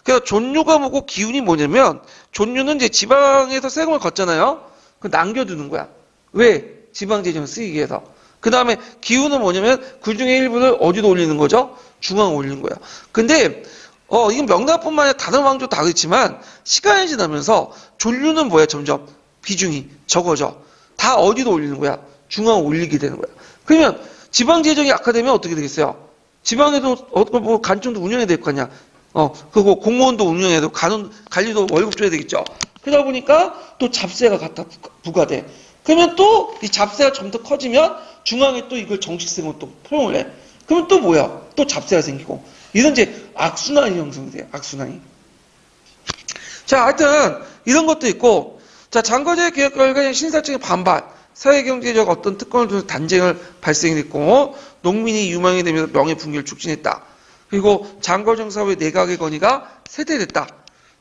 A: 그래서 존류가 뭐고 기운이 뭐냐면, 존류는 이제 지방에서 세금을 걷잖아요. 그 남겨두는 거야. 왜? 지방재정을 쓰기 위해서. 그 다음에 기운은 뭐냐면 그 중에 일부를 어디로 올리는 거죠? 중앙 올리는 거야. 근데 이건 명나라뿐만 아니라 다른 왕조 다 그렇지만 시간이 지나면서 존류는 뭐야? 점점 비중이 적어져. 다 어디로 올리는 거야? 중앙 올리게 되는 거야. 그러면 지방재정이 악화되면 어떻게 되겠어요? 지방에도 뭐 간청도 운영해야 될 거 아니야. 그리고 공무원도 운영해야 되고 관리도 월급 줘야 되겠죠. 그러다 보니까 또 잡세가 갖다 부과돼. 그러면 또 이 잡세가 좀 더 커지면 중앙에 또 이걸 정식세금으로 또 포용을 해. 그러면 또 뭐야? 또 잡세가 생기고. 이런 이제 악순환이 형성돼요. 악순환이. 자, 하여튼 이런 것도 있고, 자, 장거제 개혁 결과 신사적인 반발, 사회경제적 어떤 특권을 통해서 단쟁을 발생했고, 농민이 유망이 되면서 명예 붕괴를 촉진했다. 그리고 장거정 사회 내각의 건의가 세대됐다.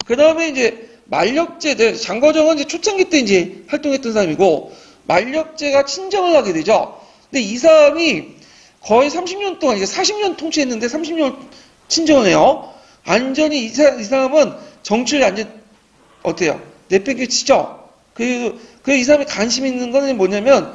A: 그 다음에 이제 만력제, 장거정은 이제 초창기 때 이제 활동했던 사람이고, 만력제가 친정을 하게 되죠. 근데 이 사람이 거의 30년 동안, 이제 40년 통치했는데 30년 친정을 해요. 완전히 이 사람은 정치를 완전, 어때요? 내팽개치죠? 그래서 이 사람이 관심 있는 거는 뭐냐면,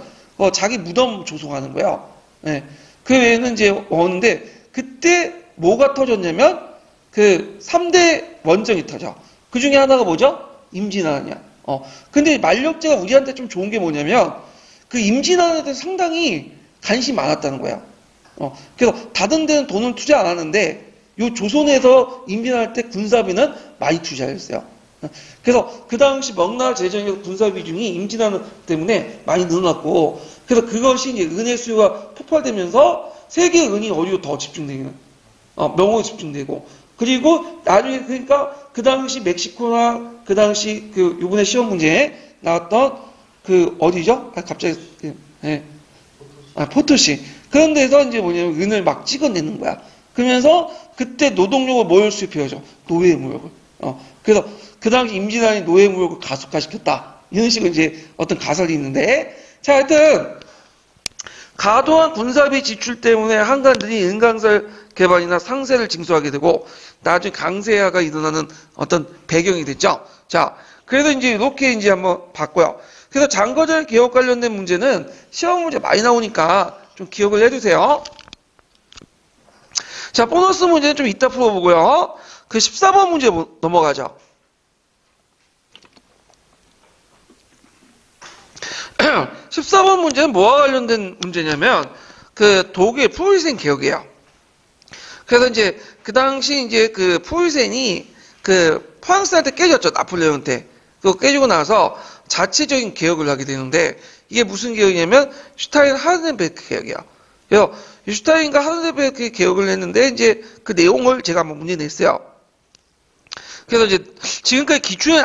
A: 자기 무덤 조성하는 거예요. 네. 그 외에는 이제 오는데, 그때 뭐가 터졌냐면, 그 3대 원정이 터져. 그 중에 하나가 뭐죠? 임진왜란이야. 근데 만력제가 우리한테 좀 좋은 게 뭐냐면, 그 임진왜란에 대해서 상당히 관심이 많았다는 거야. 그래서 다른 데는 돈을 투자 안 하는데, 요 조선에서 임진왜란 때 군사비는 많이 투자했어요. 그래서 그 당시 명나라 재정의 군사 비중이 임진왜란 때문에 많이 늘어났고, 그래서 그것이 이제 은혜 수요가 폭발되면서 세계의 은이 어디로 더 집중되는, 명호에 집중되고, 그리고 나중에 그러니까 그 당시 멕시코나 그 당시 그 요번에 시험 문제에 나왔던 그 어디죠? 갑자기 포토시 그런 데서 이제 뭐냐면 은을 막 찍어내는 거야. 그러면서 그때 노동력을 뭘 수입해야죠? 노예 무역을. 그래서 그 당시 임진왜란이 노예 무역을 가속화시켰다. 이런 식으로 이제 어떤 가설이 있는데, 자, 하여튼 과도한 군사비 지출 때문에 한간들이 은강설 개발이나 상세를 징수하게 되고 나중에 강세화가 일어나는 어떤 배경이 됐죠. 자, 그래서 이제 이렇게 이제 한번 봤고요. 그래서 장거절 개혁 관련된 문제는 시험 문제 많이 나오니까 좀 기억을 해두세요. 자, 보너스 문제는 좀 이따 풀어보고요. 그 14번 문제 넘어가죠. 14번 문제는 뭐와 관련된 문제냐면 그 독일 프로이센 개혁이에요. 그래서 이제 그 당시 이제 그 프로이센이 그 프랑스한테 깨졌죠. 나폴레옹 때. 그거 깨지고 나서 자체적인 개혁을 하게 되는데 이게 무슨 개혁이냐면 슈타인 하든베르크 개혁이에요. 그래서 슈타인과 하든베르크 개혁을 했는데 이제 그 내용을 제가 한번 문제 냈어요. 그래서 이제 지금까지 기출에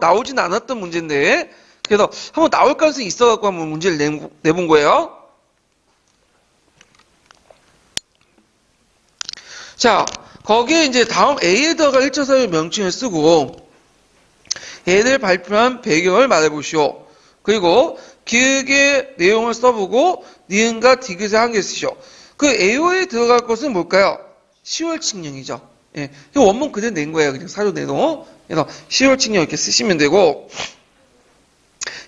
A: 나오진 않았던 문제인데 그래서 한번 나올 가능성이 있어갖고 한번 문제를 내본 거예요. 자, 거기에 이제 다음 A에다가 1차 사유 명칭을 쓰고 A를 발표한 배경을 말해보시오. 그리고 기획의 내용을 써보고 니은과 디귿의 한개 쓰시오. 그 AO에 들어갈 것은 뭘까요? 10월 칙령이죠. 예, 원문 그대로 낸 거예요. 그냥 사료 내놓. 그래서 10월 칙령 이렇게 쓰시면 되고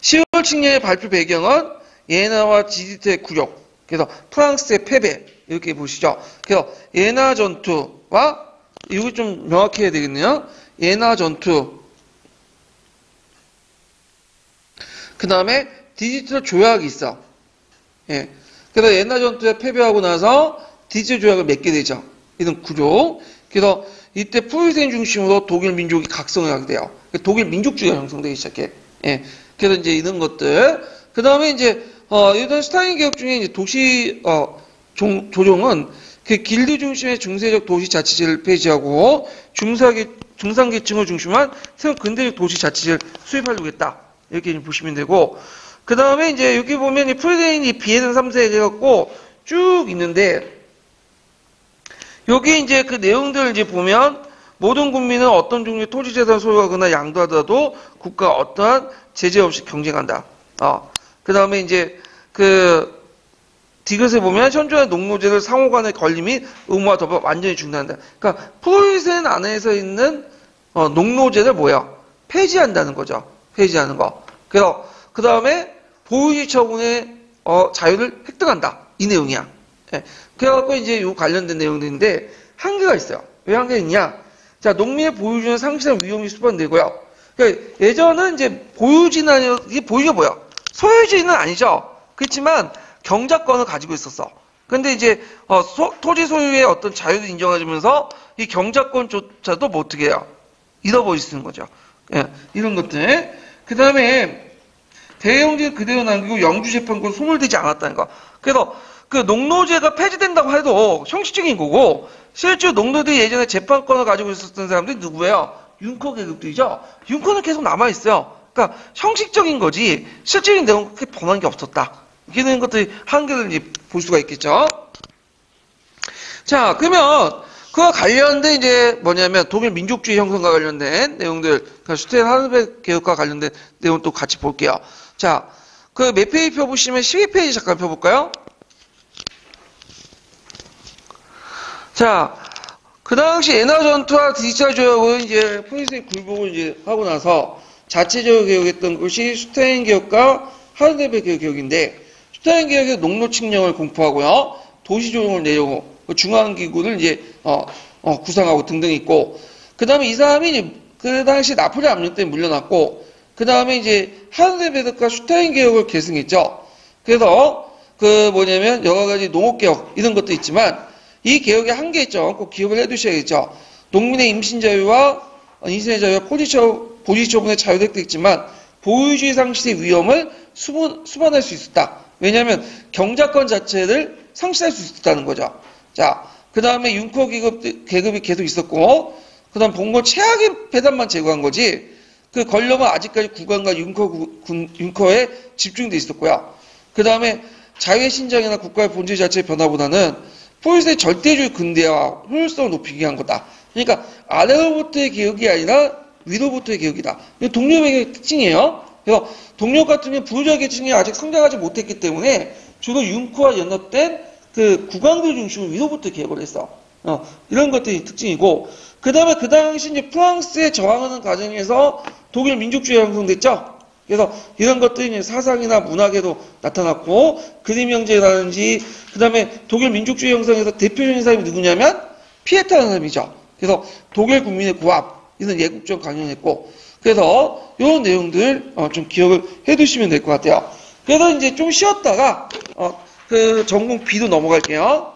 A: 10월 칙령의 발표 배경은 예나와 디디트의 굴욕, 그래서 프랑스의 패배, 이렇게 보시죠. 그래서 예나 전투와, 이거 좀 명확히 해야 되겠네요. 예나 전투, 그 다음에 디지털 조약이 있어. 예. 그래서 예나 전투에 패배하고 나서 디지털 조약을 맺게 되죠. 이런 구조. 그래서 이때 프로이센 중심으로 독일 민족이 각성을 하게 돼요. 독일 민족주의가 형성되기 시작해. 예. 그래서 이제 이런 것들. 그 다음에 이제, 이런 스타인 개혁 중에 이제 도시, 조정은 그 길드 중심의 중세적 도시 자치제를 폐지하고 중상계층을 중심한 새로운 근대적 도시 자치제를 수입하려고 했다. 이렇게 보시면 되고, 그 다음에 이제 여기 보면 이 프로이센이 비에든 3세 해갖고 쭉 있는데, 여기 이제 그 내용들을 이제 보면 모든 국민은 어떤 종류의 토지 재산을 소유하거나 양도하더라도 국가가 어떠한 제재 없이 경쟁한다. 그 다음에 이제 그 디귿에 보면 현존의 농노제를 상호간의 권리 및 의무와 더불어 완전히 중단한다. 그러니까 프로이센 안에서 있는 농노제를 뭐야? 폐지한다는 거죠. 폐지하는 거. 그래서 그 다음에 보유지 처분의 자유를 획득한다. 이 내용이야. 예. 그래갖고 이제 요 관련된 내용들인데 한계가 있어요. 왜 한계가 있냐? 자, 농민의 보유지는 상실한 위험이 수반되고요. 그러니까 예전은 이제 보유지는 아니고 이게 보유지가 뭐야? 소유지는 아니죠. 그렇지만 경작권을 가지고 있었어. 근데 이제 토지 소유의 어떤 자유를 인정해주면서 이 경작권조차도 뭐 어떻게 해요? 잃어버릴 수 있는 거죠. 예, 이런 것들. 그 다음에 대형제를 그대로 남기고 영주재판권 소멸되지 않았다는 거. 그래서 그 농노제가 폐지된다고 해도 형식적인 거고, 실제로 농노들이 예전에 재판권을 가지고 있었던 사람들이 누구예요? 융커 계급들이죠. 융커는 계속 남아있어요. 그러니까 형식적인 거지 실질적인 내용은 그렇게 변한 게 없었다. 이런 것들이 한계를 이제 볼 수가 있겠죠. 자, 그러면 그와 관련된 이제 뭐냐면 독일 민족주의 형성과 관련된 내용들, 그러니까 슈테인 하르베 개혁과 관련된 내용 또 같이 볼게요. 자, 그 몇 페이지 펴보시면 12페이지 잠깐 펴볼까요? 자, 그 당시 예나 전투와 디지털 조약은 이제 프로이센 굴복을 이제 하고 나서 자체적으로 개혁했던 것이 슈타인 개혁과 하르베 개혁인데, 슈타인 개혁에서 농노 칙령을 공포하고요, 도시 조정을 내려고 중앙기구를 이제 구상하고 등등 있고, 그 다음에 이 사람이 이제 그 당시 나폴레 압력 때문에 물려났고, 그 다음에 이제 하르베르과 슈타인 개혁을 계승했죠. 그래서 그 뭐냐면 여러 가지 농업 개혁 이런 것도 있지만 이 개혁의 한계점 꼭 기억을 해두셔야겠죠. 농민의 임신 자유와 인신의 자유와 보지 처분의 자유도 획득했지만 보유주의 상실의 위험을 수반할 수 있었다. 왜냐하면 경작권 자체를 상실할 수 있었다는 거죠. 자, 그 다음에 융커 계급이 계속 있었고, 그 다음 봉건 최악의 배단만 제거한 거지, 그 권력은 아직까지 국왕과 융커에 집중돼 있었고요. 그 다음에 자유의 신장이나 국가의 본질 자체의 변화보다는 프로이센의 절대주의 근대화, 효율성을 높이기 위한 거다. 그러니까 아래로부터의 개혁이 아니라 위로부터의 개혁이다. 이게 동료의 특징이에요. 그래서 동료 같으면 부르주아 계층이 아직 성장하지 못했기 때문에 주로 융커와 연합된 그 국왕들 중심으로 위로부터 개혁을 했어. 이런 것들이 특징이고, 그 다음에 그 당시 이제 프랑스에 저항하는 과정에서 독일 민족주의가 형성됐죠. 그래서 이런 것들이 사상이나 문학에도 나타났고, 그림 형제라든지, 그 다음에 독일 민족주의 형성에서 대표적인 사람이 누구냐면 피에타라는 사람이죠. 그래서 독일 국민의 구합, 이런 예국적 강연했고, 그래서 이런 내용들 좀 기억을 해두시면 될 것 같아요. 그래서 이제 좀 쉬었다가 그 전공 B로 넘어갈게요.